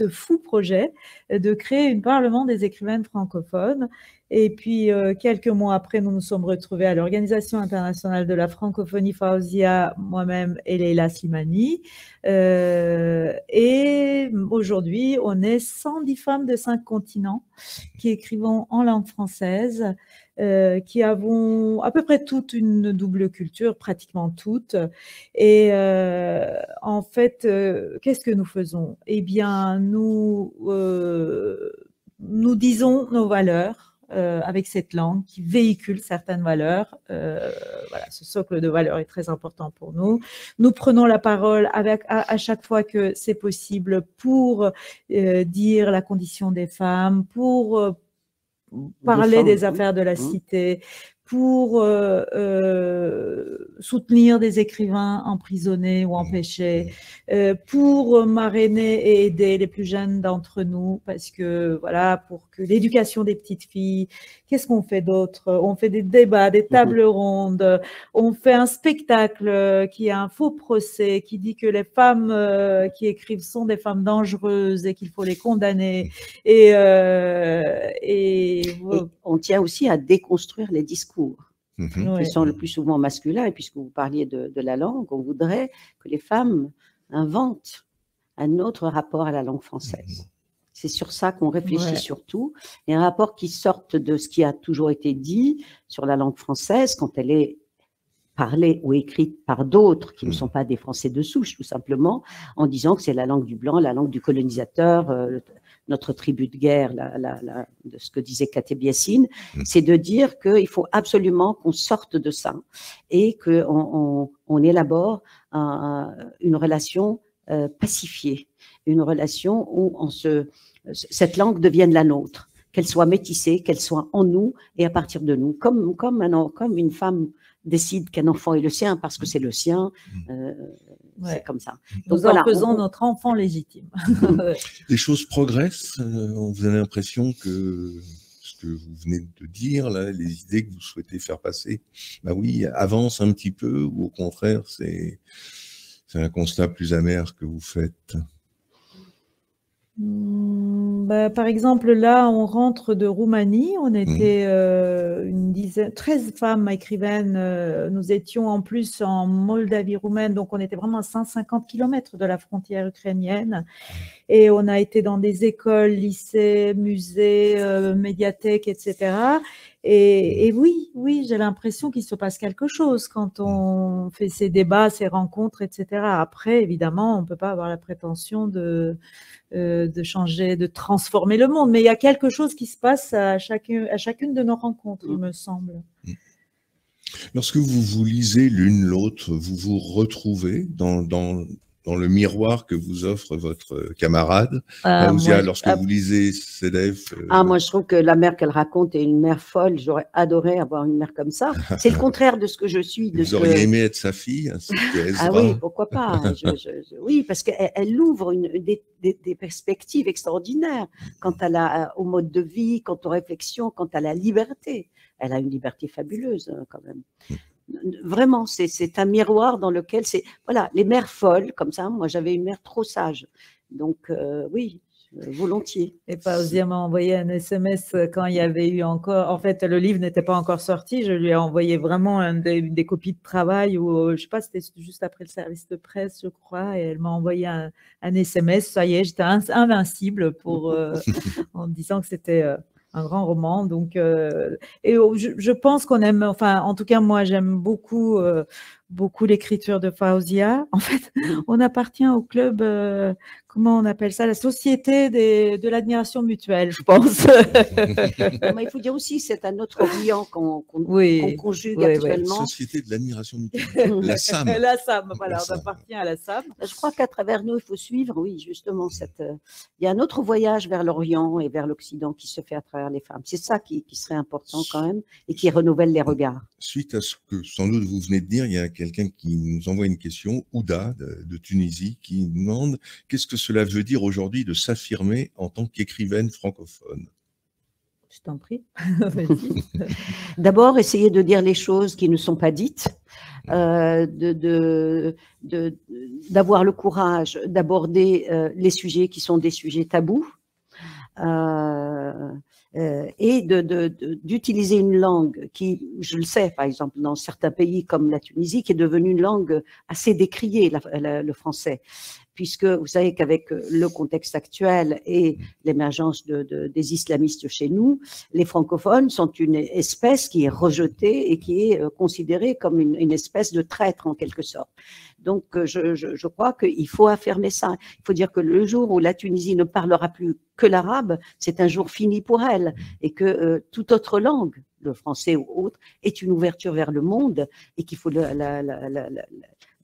fou projet de créer un parlement des écrivaines francophones. Et puis, quelques mois après, nous nous sommes retrouvés à l'Organisation internationale de la francophonie, Fawzia, moi-même et Leila Slimani. Et aujourd'hui, on est 110 femmes de 5 continents qui écrivons en langue française, qui avons à peu près toutes une double culture, pratiquement toutes. Et en fait, qu'est-ce que nous faisons? Eh bien, nous disons nos valeurs, avec cette langue qui véhicule certaines valeurs. Voilà, ce socle de valeurs est très important pour nous. Nous prenons la parole à chaque fois que c'est possible pour dire la condition des femmes, pour parler des affaires de la cité, pour soutenir des écrivains emprisonnés ou empêchés, pour marrainer et aider les plus jeunes d'entre nous, parce que voilà, pour que l'éducation des petites filles, qu'est-ce qu'on fait d'autre? On fait des débats, des tables rondes, on fait un spectacle qui est un faux procès, qui dit que les femmes qui écrivent sont des femmes dangereuses et qu'il faut les condamner. Et on tient aussi à déconstruire les discours. Qui sont le plus souvent masculins, et puisque vous parliez de la langue, on voudrait que les femmes inventent un autre rapport à la langue française. C'est sur ça qu'on réfléchit surtout, et un rapport qui sorte de ce qui a toujours été dit sur la langue française quand elle est parlée ou écrite par d'autres qui ne sont pas des Français de souche, tout simplement, en disant que c'est la langue du blanc, la langue du colonisateur, notre tribu de guerre, de ce que disait Kateb Yassine, c'est de dire qu'il faut absolument qu'on sorte de ça et qu'on élabore une relation pacifiée, une relation où cette langue devienne la nôtre, qu'elle soit métissée, qu'elle soit en nous et à partir de nous, comme une femme décide qu'un enfant est le sien parce que c'est le sien, c'est comme ça. Donc, nous en faisons notre enfant légitime. Les choses progressent, vous avez l'impression que ce que vous venez de dire, là, les idées que vous souhaitez faire passer, bah oui, avancent un petit peu, ou au contraire, c'est un constat plus amer que vous faites? Par exemple, là, on rentre de Roumanie, on était une dizaine, 13 femmes écrivaines, nous étions en plus en Moldavie roumaine, donc on était vraiment à 150 km de la frontière ukrainienne, et on a été dans des écoles, lycées, musées, médiathèques, etc. Et oui, j'ai l'impression qu'il se passe quelque chose quand on fait ces débats, ces rencontres, etc. Après, évidemment, on ne peut pas avoir la prétention de changer, de transformer le monde, mais il y a quelque chose qui se passe à chacune de nos rencontres, il me semble. Lorsque vous lisez l'une l'autre, vous vous retrouvez dans le miroir que vous offre votre camarade Fawzia, lorsque vous lisez Sedef? Moi, je trouve que la mère qu'elle raconte est une mère folle. J'aurais adoré avoir une mère comme ça. C'est le contraire de ce que je suis. Vous auriez aimé être sa fille, ainsi que Ezra? Ah oui, pourquoi pas. Oui, parce qu'elle ouvre des perspectives extraordinaires quant au mode de vie, quant aux réflexions, quant à la liberté. Elle a une liberté fabuleuse, quand même. Vraiment, c'est un miroir dans lequel voilà, les mères folles, comme ça. Moi, j'avais une mère trop sage. Donc, oui, volontiers. Et Fawzia m'a envoyé un SMS quand il y avait eu encore… En fait, le livre n'était pas encore sorti. Je lui ai envoyé vraiment des copies de travail où, je ne sais pas, c'était juste après le service de presse, je crois. Et elle m'a envoyé un SMS. Ça y est, j'étais invincible en disant que c'était… un grand roman, donc et je pense qu'on aime, enfin en tout cas moi j'aime beaucoup l'écriture de Fawzia. En fait, on appartient au club, comment on appelle ça, la société de l'admiration mutuelle, je pense. Mais il faut dire aussi, c'est un autre Orient qu'on conjugue actuellement. Société de l'admiration mutuelle, la SAM. La SAM, voilà, on appartient à la SAM. Je crois qu'à travers nous, il faut suivre, oui, justement, il y a un autre voyage vers l'Orient et vers l'Occident qui se fait à travers les femmes. C'est ça qui serait important quand même et qui renouvelle les regards. Suite à ce que sans doute vous venez de dire, il y a quelqu'un qui nous envoie une question, Ouda de Tunisie, qui demande qu'est-ce que cela veut dire aujourd'hui de s'affirmer en tant qu'écrivaine francophone? Je t'en prie. D'abord, essayer de dire les choses qui ne sont pas dites, d'avoir le courage d'aborder les sujets qui sont des sujets tabous, et d'utiliser une langue qui, je le sais, par exemple, dans certains pays comme la Tunisie, qui est devenue une langue assez décriée, le français, puisque vous savez qu'avec le contexte actuel et l'émergence des islamistes chez nous, les francophones sont une espèce qui est rejetée et qui est considérée comme une espèce de traître en quelque sorte. Donc, je crois qu'il faut affirmer ça. Il faut dire que le jour où la Tunisie ne parlera plus que l'arabe, c'est un jour fini pour elle et que toute autre langue, le français ou autre, est une ouverture vers le monde et qu'il faut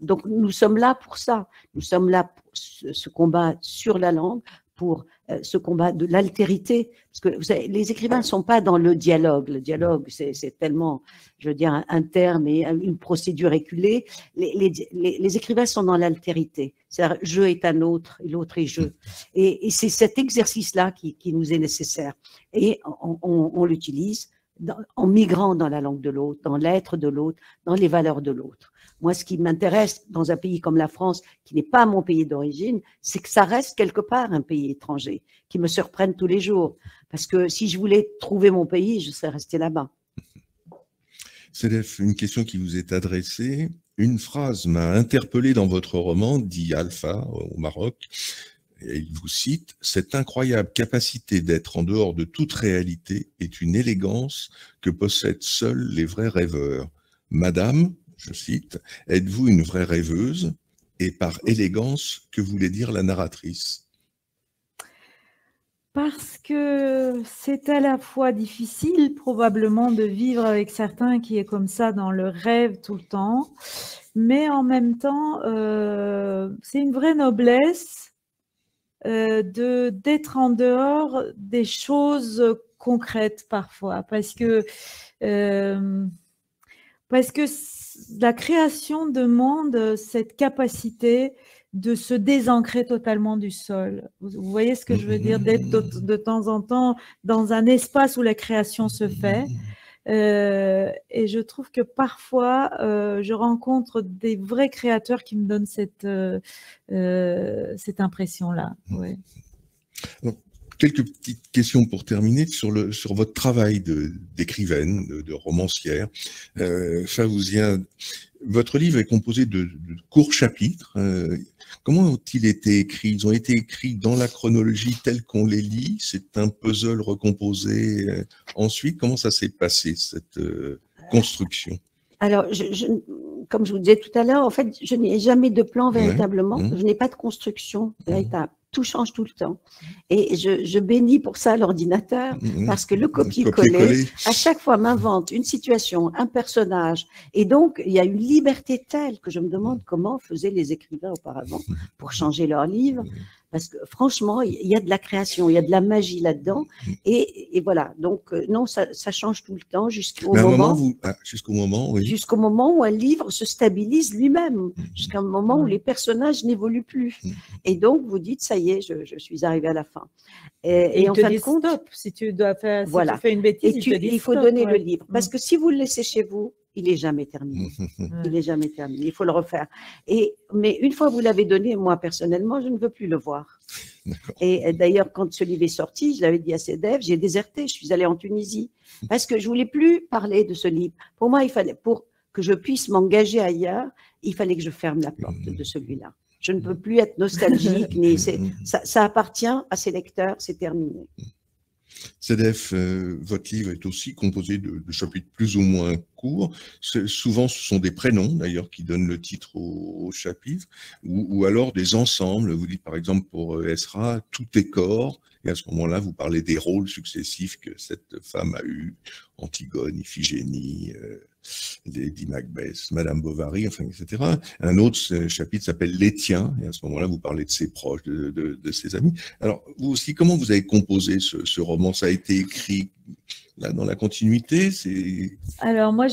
donc, nous sommes là pour ça. Nous sommes là pour ce combat sur la langue, pour ce combat de l'altérité. Parce que vous savez, les écrivains ne sont pas dans le dialogue. Le dialogue, c'est tellement, je veux dire, un terme et une procédure éculée. Les écrivains sont dans l'altérité. C'est-à-dire, je est un autre et l'autre est je. Et c'est cet exercice-là qui nous est nécessaire. Et on l'utilise en migrant dans la langue de l'autre, dans l'être de l'autre, dans les valeurs de l'autre. Moi, ce qui m'intéresse dans un pays comme la France, qui n'est pas mon pays d'origine, c'est que ça reste quelque part un pays étranger, qui me surprenne tous les jours. Parce que si je voulais trouver mon pays, je serais restée là-bas. Sedef, une question qui vous est adressée. Une phrase m'a interpellé dans votre roman, dit Alpha au Maroc. Et il vous cite, « Cette incroyable capacité d'être en dehors de toute réalité est une élégance que possèdent seuls les vrais rêveurs. Madame, je cite, êtes-vous une vraie rêveuse? « Et par élégance, que voulait dire la narratrice? » Parce que c'est à la fois difficile probablement de vivre avec certains qui est comme ça dans le rêve tout le temps, mais en même temps, c'est une vraie noblesse d'être en dehors des choses concrètes parfois, parce que la création demande cette capacité de se désancrer totalement du sol. Vous voyez ce que je veux dire? D'être de temps en temps dans un espace où la création se fait. Et je trouve que parfois, je rencontre des vrais créateurs qui me donnent cette impression-là. Ouais. Donc, quelques petites questions pour terminer sur votre travail d'écrivaine, de romancière. Fawzia, votre livre est composé de courts chapitres. Comment ont-ils été écrits? Ils ont été écrits dans la chronologie telle qu'on les lit? C'est un puzzle recomposé ensuite? Comment ça s'est passé, cette construction? Alors, comme je vous disais tout à l'heure, en fait, je n'ai jamais de plan véritablement. Je n'ai pas de construction véritable. Tout change tout le temps. Et je bénis pour ça l'ordinateur, parce que le copier-coller, à chaque fois, m'invente une situation, un personnage. Et donc, il y a une liberté telle que je me demande comment faisaient les écrivains auparavant pour changer leurs livres. Parce que franchement, il y a de la création, il y a de la magie là-dedans. Et voilà, donc non, ça change tout le temps jusqu'au moment, oui. Jusqu'au moment où un livre se stabilise lui-même, jusqu'à un moment où les personnages n'évoluent plus. Et donc, vous dites, ça y est, je suis arrivée à la fin. Et en fin de compte, stop, si tu dois faire, si tu fais une bêtise, il faut donner le livre. Parce que si vous le laissez chez vous, il n'est jamais terminé. Il n'est jamais terminé. Il faut le refaire. Mais une fois que vous l'avez donné, moi, personnellement, je ne veux plus le voir. Et d'ailleurs, quand ce livre est sorti, je l'avais dit à CEDEF, j'ai déserté. Je suis allée en Tunisie parce que je ne voulais plus parler de ce livre. Pour moi, pour que je puisse m'engager ailleurs, il fallait que je ferme la porte de celui-là. Je ne peux plus être nostalgique. Ça appartient à ses lecteurs. C'est terminé. CEDEF, votre livre est aussi composé de chapitres plus ou moins courts. Souvent, ce sont des prénoms, d'ailleurs, qui donnent le titre au chapitre, ou alors des ensembles. Vous dites, par exemple, pour Esra, tout est corps, et à ce moment-là, vous parlez des rôles successifs que cette femme a eus, Antigone, Iphigénie, Lady Macbeth, Madame Bovary, enfin, etc. Un autre chapitre s'appelle Les tiens, et à ce moment-là, vous parlez de ses proches, de ses amis. Alors, vous aussi, comment vous avez composé ce roman? Ça a été écrit là, dans la continuité? Alors, moi,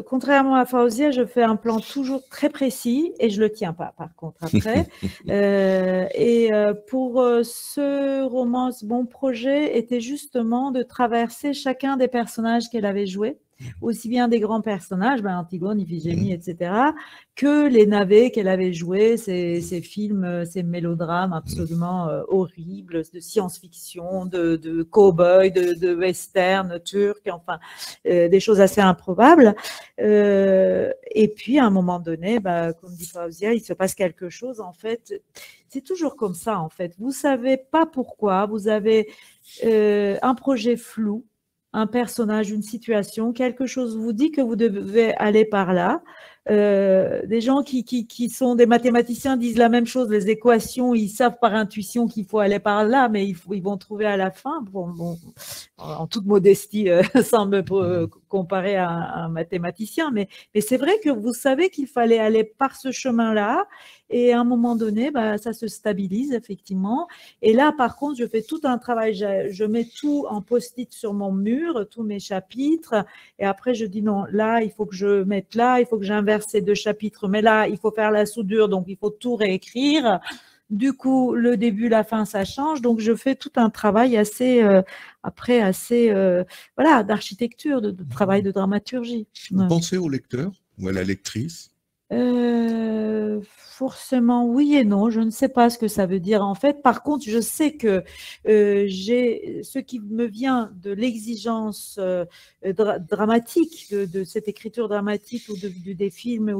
contrairement à Fawzia, je fais un plan toujours très précis, et je ne le tiens pas, par contre, après. Pour ce roman, mon projet était justement de traverser chacun des personnages qu'elle avait joués, aussi bien des grands personnages, Antigone, Iphigénie, etc., que les navets qu'elle avait joués, ces films, ces mélodrames absolument horribles, de science-fiction, de cow-boy, de western turc, enfin, des choses assez improbables. Et puis, à un moment donné, comme dit Fawzia, il se passe quelque chose, en fait. C'est toujours comme ça, en fait. Vous ne savez pas pourquoi, vous avez un projet flou, un personnage, une situation, quelque chose vous dit que vous devez aller par là. Des gens qui sont des mathématiciens disent la même chose, les équations, ils savent par intuition qu'il faut aller par là, mais ils vont trouver à la fin, en toute modestie, sans me comparer à un mathématicien, mais c'est vrai que vous savez qu'il fallait aller par ce chemin-là, et à un moment donné, ça se stabilise effectivement. Et là, par contre, je fais tout un travail, je mets tout en post-it sur mon mur, tous mes chapitres, et après je dis non, là, il faut que je mette là, il faut que j'inverse ces deux chapitres, mais là, il faut faire la soudure, donc il faut tout réécrire. Du coup, le début, la fin, ça change. Donc, je fais tout un travail assez, voilà, d'architecture, de travail de dramaturgie. Vous pensez au lecteur ou à la lectrice? Forcément oui et non, je ne sais pas ce que ça veut dire en fait. Par contre, je sais que j'ai ce qui me vient de l'exigence dramatique de cette écriture dramatique ou des films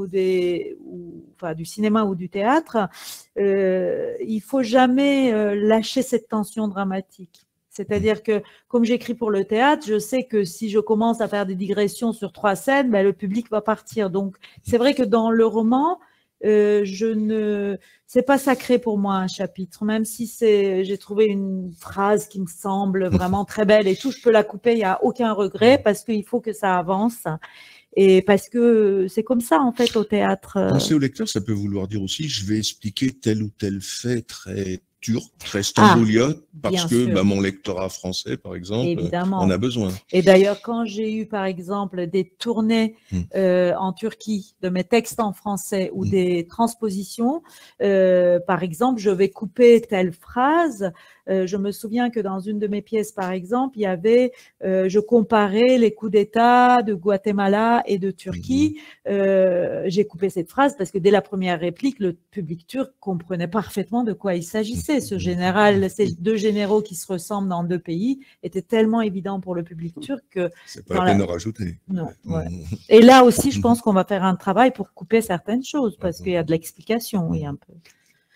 enfin, du cinéma ou du théâtre. Il faut jamais lâcher cette tension dramatique. C'est-à-dire que, comme j'écris pour le théâtre, je sais que si je commence à faire des digressions sur 3 scènes, le public va partir. Donc, c'est vrai que dans le roman, c'est pas sacré pour moi un chapitre, même si j'ai trouvé une phrase qui me semble vraiment très belle et tout, je peux la couper, il n'y a aucun regret parce qu'il faut que ça avance. Et parce que c'est comme ça, en fait, au théâtre. Penser au lecteur, ça peut vouloir dire aussi, je vais expliquer tel ou tel fait très turc, très stambouliote, parce que mon lectorat français, par exemple, évidemment, en a besoin. Et d'ailleurs, quand j'ai eu, par exemple, des tournées en Turquie de mes textes en français ou des transpositions, par exemple, je vais couper telle phrase. Je me souviens que dans une de mes pièces, par exemple, il y avait, je comparais les coups d'État de Guatemala et de Turquie. J'ai coupé cette phrase parce que dès la première réplique, le public turc comprenait parfaitement de quoi il s'agissait. Ce général, ces deux généraux qui se ressemblent dans deux pays étaient tellement évidents pour le public turc que… C'est pas la peine de rajouter. Non, ouais. Et là aussi, je pense qu'on va faire un travail pour couper certaines choses parce qu'il y a de l'explication, oui, un peu.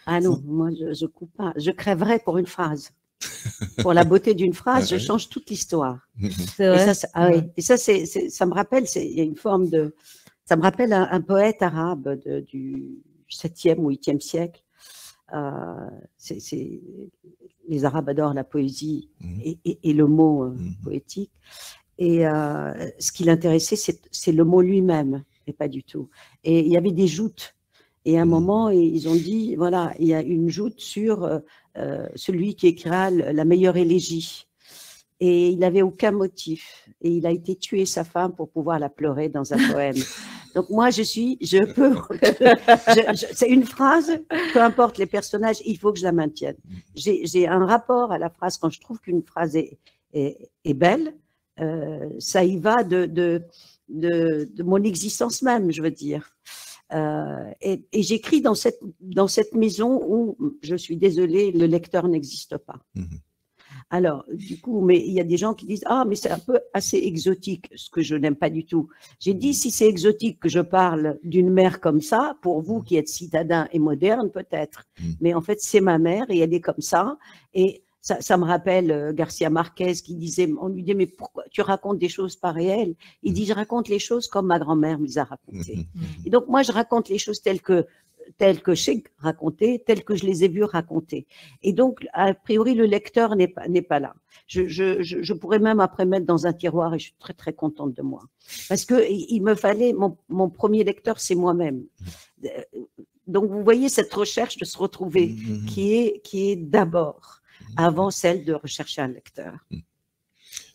Ah non, moi, je coupe pas. Je crèverais pour une phrase. Pour la beauté d'une phrase, je change toute l'histoire. C'est vrai. Et ça, ça me rappelle, il y a une forme de… Ça me rappelle un poète arabe du 7e ou 8e siècle. Les Arabes adorent la poésie et le mot poétique. Et ce qui l'intéressait, c'est le mot lui-même, et pas du tout. Et il y avait des joutes. Et à un moment, ils ont dit, voilà, il y a une joute sur celui qui écrira la meilleure élégie. Et il n'avait aucun motif. Et il a été tuer sa femme pour pouvoir la pleurer dans un poème. Donc moi, c'est une phrase, peu importe les personnages, il faut que je la maintienne. J'ai un rapport à la phrase quand je trouve qu'une phrase est belle. Ça y va de mon existence même, je veux dire. Et j'écris dans cette maison où, je suis désolée, le lecteur n'existe pas. Alors, du coup, mais il y a des gens qui disent « Ah, mais c'est un peu assez exotique », ce que je n'aime pas du tout. J'ai dit « Si c'est exotique que je parle d'une mère comme ça, pour vous qui êtes citadin et moderne, peut-être. Mais en fait, c'est ma mère et elle est comme ça. » Et ça me rappelle Garcia Marquez qui disait, on lui dit « Mais pourquoi tu racontes des choses pas réelles ?» Il dit « Je raconte les choses comme ma grand-mère me les a racontées. » Et donc, moi, je raconte les choses telles que j'ai raconté, telles que je les ai vues raconter. Et donc, a priori, le lecteur n'est pas là. Je pourrais même après mettre dans un tiroir et je suis très, très contente de moi. Parce qu'il me fallait, mon premier lecteur, c'est moi-même. Donc, vous voyez cette recherche de se retrouver qui est d'abord, avant celle de rechercher un lecteur.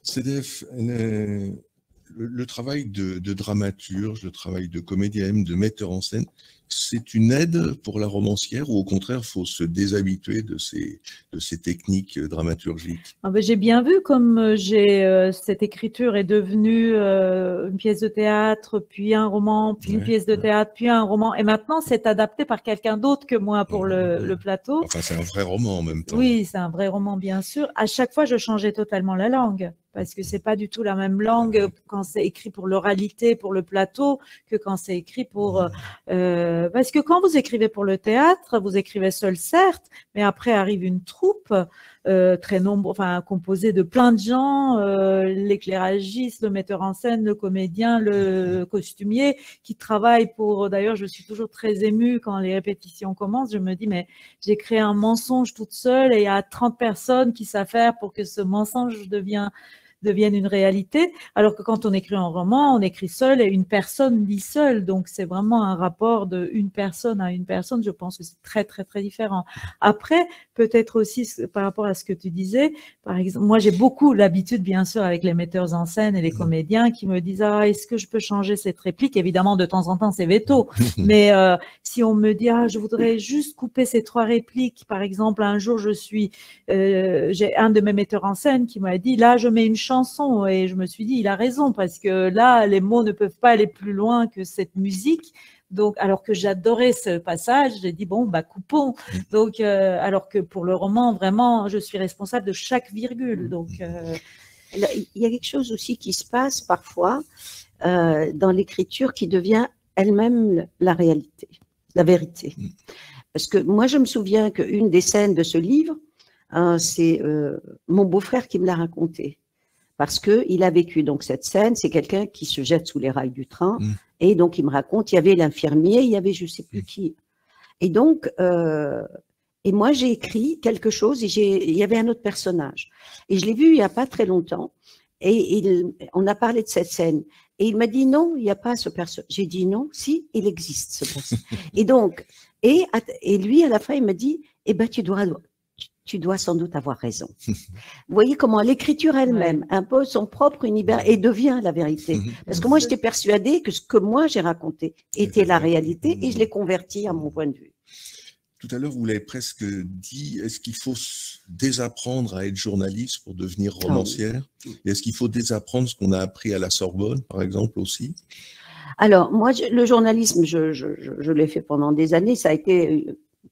Sedef, le travail de dramaturge, le travail de comédienne, de metteur en scène, c'est une aide pour la romancière ou au contraire, il faut se déshabituer de ces techniques dramaturgiques? J'ai bien vu comme cette écriture est devenue une pièce de théâtre, puis un roman, puis une pièce de théâtre, puis un roman. Et maintenant, c'est adapté par quelqu'un d'autre que moi pour le plateau. Enfin, c'est un vrai roman en même temps. Oui, c'est un vrai roman, bien sûr. À chaque fois, je changeais totalement la langue. Parce que c'est pas du tout la même langue quand c'est écrit pour l'oralité, pour le plateau, que quand c'est écrit pour… parce que quand vous écrivez pour le théâtre, vous écrivez seul, certes, mais après arrive une troupe très nombreux, enfin composée de plein de gens, l'éclairagiste, le metteur en scène, le comédien, le costumier, qui travaillent pour… D'ailleurs, je suis toujours très émue quand les répétitions commencent. Je me dis, mais j'ai créé un mensonge toute seule et il y a 30 personnes qui savent faire pour que ce mensonge devienne une réalité, alors que quand on écrit un roman, on écrit seul et une personne lit seule. Donc, c'est vraiment un rapport de une personne à une personne. Je pense que c'est très, très, très différent. Après, peut-être aussi par rapport à ce que tu disais, par exemple, moi, j'ai beaucoup l'habitude, bien sûr, avec les metteurs en scène et les comédiens qui me disent « Ah, est-ce que je peux changer cette réplique ?» Évidemment, de temps en temps, c'est veto. Mais si on me dit « Ah, je voudrais juste couper ces 3 répliques », par exemple, un jour, j'ai un de mes metteurs en scène qui m'a dit « Là, je mets une chanson » et je me suis dit, il a raison, parce que là, les mots ne peuvent pas aller plus loin que cette musique. Donc, alors que j'adorais ce passage, j'ai dit, bon, bah, coupons. Donc, alors que pour le roman, vraiment, je suis responsable de chaque virgule. Donc, il y a quelque chose aussi qui se passe parfois dans l'écriture qui devient elle-même la réalité, la vérité. Parce que moi, je me souviens qu'une des scènes de ce livre, c'est mon beau-frère qui me l'a raconté. Parce qu'il a vécu donc cette scène, c'est quelqu'un qui se jette sous les rails du train Et donc, il me raconte, il y avait l'infirmier, il y avait je ne sais plus qui. Et donc, et moi, j'ai écrit quelque chose et il y avait un autre personnage. Et je l'ai vu il n'y a pas très longtemps. Et on a parlé de cette scène. Et il m'a dit non, il n'y a pas ce personnage. J'ai dit non, si, il existe ce personnage. Et donc, et lui, à la fin, il m'a dit, eh ben, tu dois sans doute avoir raison. Vous voyez comment l'écriture elle-même impose son propre univers et devient la vérité. Parce que moi, j'étais persuadée que ce que moi j'ai raconté était la réalité et je l'ai converti à mon point de vue. Tout à l'heure, vous l'avez presque dit, est-ce qu'il faut désapprendre à être journaliste pour devenir romancière? Et est-ce qu'il faut désapprendre ce qu'on a appris à la Sorbonne, par exemple, aussi? Alors, moi, le journalisme, je l'ai fait pendant des années. Ça a été,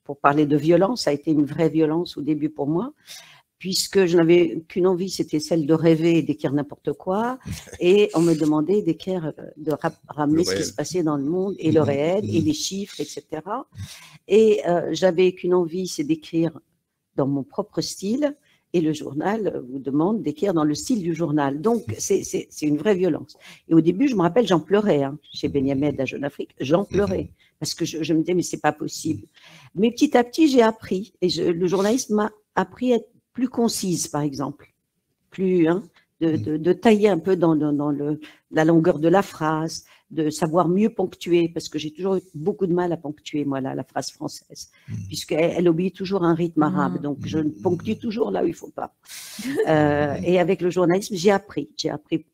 pour parler de violence, ça a été une vraie violence au début pour moi, puisque je n'avais qu'une envie, c'était celle de rêver et d'écrire n'importe quoi. Et on me demandait d'écrire, de ramener ce qui se passait dans le monde, et le réel, et les chiffres, etc. Et j'avais qu'une envie, c'est d'écrire dans mon propre style. Et le journal vous demande d'écrire dans le style du journal. Donc, c'est une vraie violence. Et au début, je me rappelle, j'en pleurais. Hein, chez Benyamed à Jeune Afrique, j'en pleurais. Parce que je me disais, mais c'est pas possible. Mais petit à petit, j'ai appris. Et le journalisme m'a appris à être plus concise, par exemple. Plus, hein, de tailler un peu dans la longueur de la phrase, de savoir mieux ponctuer, parce que j'ai toujours eu beaucoup de mal à ponctuer, moi, la phrase française, puisqu'elle obéit toujours à un rythme arabe, donc je ponctue toujours là où il ne faut pas. Et avec le journalisme, j'ai appris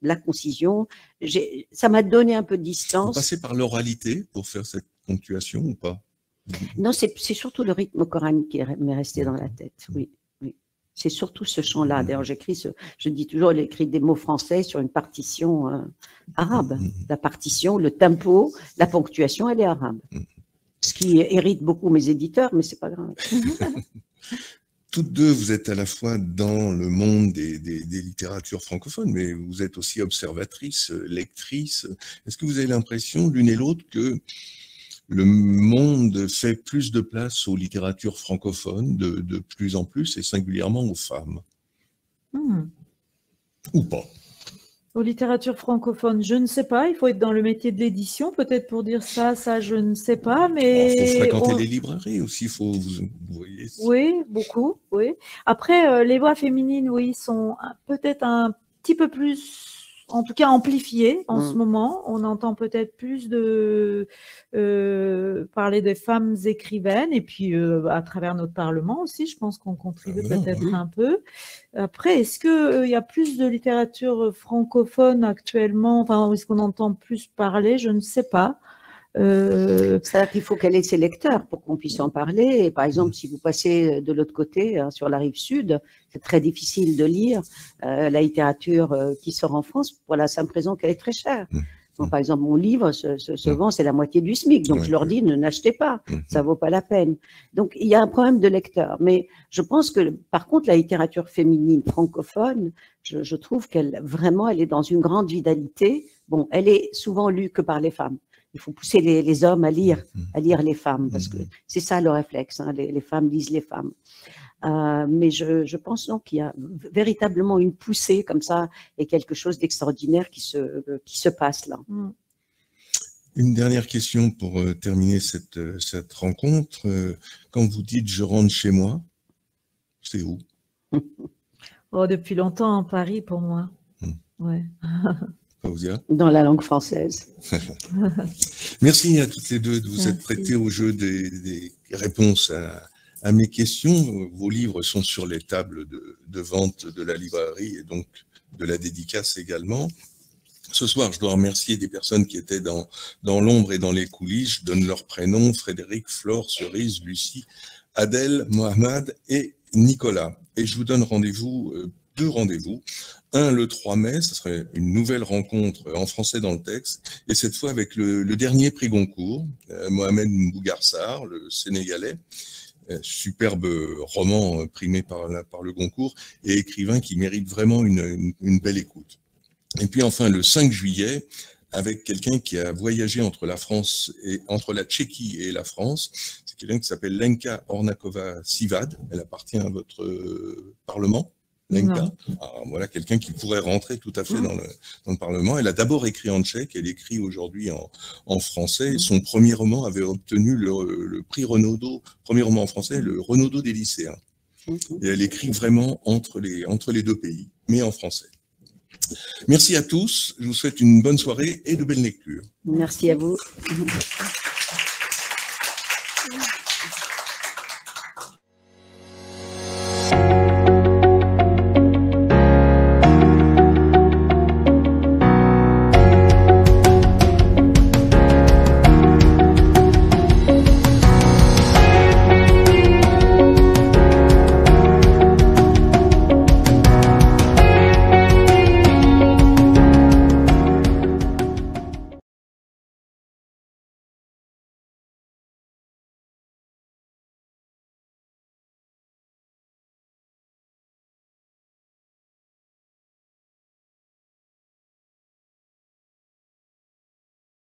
la concision, ça m'a donné un peu de distance. Vous passez par l'oralité pour faire cette ponctuation ou pas? Non, c'est surtout le rythme coranique qui m'est resté dans la tête, oui. C'est surtout ce chant-là. D'ailleurs, je dis toujours, il écrit des mots français sur une partition arabe. La partition, le tempo, la ponctuation, elle est arabe. Ce qui irrite beaucoup mes éditeurs, mais c'est pas grave. Toutes deux, vous êtes à la fois dans le monde des littératures francophones, mais vous êtes aussi observatrice, lectrice. Est-ce que vous avez l'impression, l'une et l'autre, que le monde fait plus de place aux littératures francophones, de plus en plus, et singulièrement aux femmes? Ou pas? Aux littératures francophones, je ne sais pas. Il faut être dans le métier de l'édition, peut-être pour dire ça, je ne sais pas. Mais il faut fréquenter les librairies aussi, vous voyez. Oui, beaucoup, oui. Après, les voix féminines, oui, sont peut-être un petit peu plus, en tout cas amplifiées en ce moment. On entend peut-être plus parler des femmes écrivaines et puis à travers notre Parlement aussi, je pense qu'on contribue peut-être un peu. Après, est-ce qu'il y a plus de littérature francophone actuellement, enfin, est-ce qu'on entend plus parler? Je ne sais pas. C'est-à-dire qu'il faut qu'elle ait ses lecteurs pour qu'on puisse en parler. Et par exemple, si vous passez de l'autre côté, hein, sur la rive sud, c'est très difficile de lire la littérature qui sort en France pour la simple raison qu'elle est très chère. Donc, par exemple, mon livre se vend, c'est la moitié du SMIC. Donc, je leur dis, ne n'achetez pas, ça vaut pas la peine. Donc, il y a un problème de lecteur. Mais je pense que, par contre, la littérature féminine francophone, je trouve qu'elle, vraiment, elle est dans une grande vitalité. Bon, elle est souvent lue que par les femmes. Il faut pousser les hommes à lire les femmes, parce que c'est ça le réflexe, hein, les femmes lisent les femmes. Mais je pense donc qu'il y a véritablement une poussée comme ça et quelque chose d'extraordinaire qui se passe là. Une dernière question pour terminer cette rencontre. Quand vous dites « je rentre chez moi », c'est où? Oh, depuis longtemps, Paris pour moi. Ouais. Dans la langue française. Merci à toutes les deux de vous être prêtées au jeu des réponses à mes questions. Vos livres sont sur les tables de vente de la librairie et donc de la dédicace également. Ce soir, je dois remercier des personnes qui étaient dans l'ombre et dans les coulisses. Je donne leurs prénoms: Frédéric, Flore, Cerise, Lucie, Adèle, Mohamed et Nicolas. Et je vous donne rendez-vous, deux rendez-vous. Un, le 3 mai, ce serait une nouvelle rencontre en français dans le texte, et cette fois avec le dernier prix Goncourt, Mohamed Mbougarsar, le Sénégalais, superbe roman primé par le Goncourt, et écrivain qui mérite vraiment une belle écoute. Et puis enfin, le 5 juillet, avec quelqu'un qui a voyagé entre la Tchéquie et la France. C'est quelqu'un qui s'appelle Lenka Ornakova-Sivad, elle appartient à votre Parlement. Lenka. Voilà quelqu'un qui pourrait rentrer tout à fait dans le Parlement. Elle a d'abord écrit en tchèque, elle écrit aujourd'hui en français. Son premier roman avait obtenu le prix Renaudot, premier roman en français, le Renaudot des lycéens. Et elle écrit vraiment entre les deux pays, mais en français. Merci à tous, je vous souhaite une bonne soirée et de belles lectures. Merci à vous.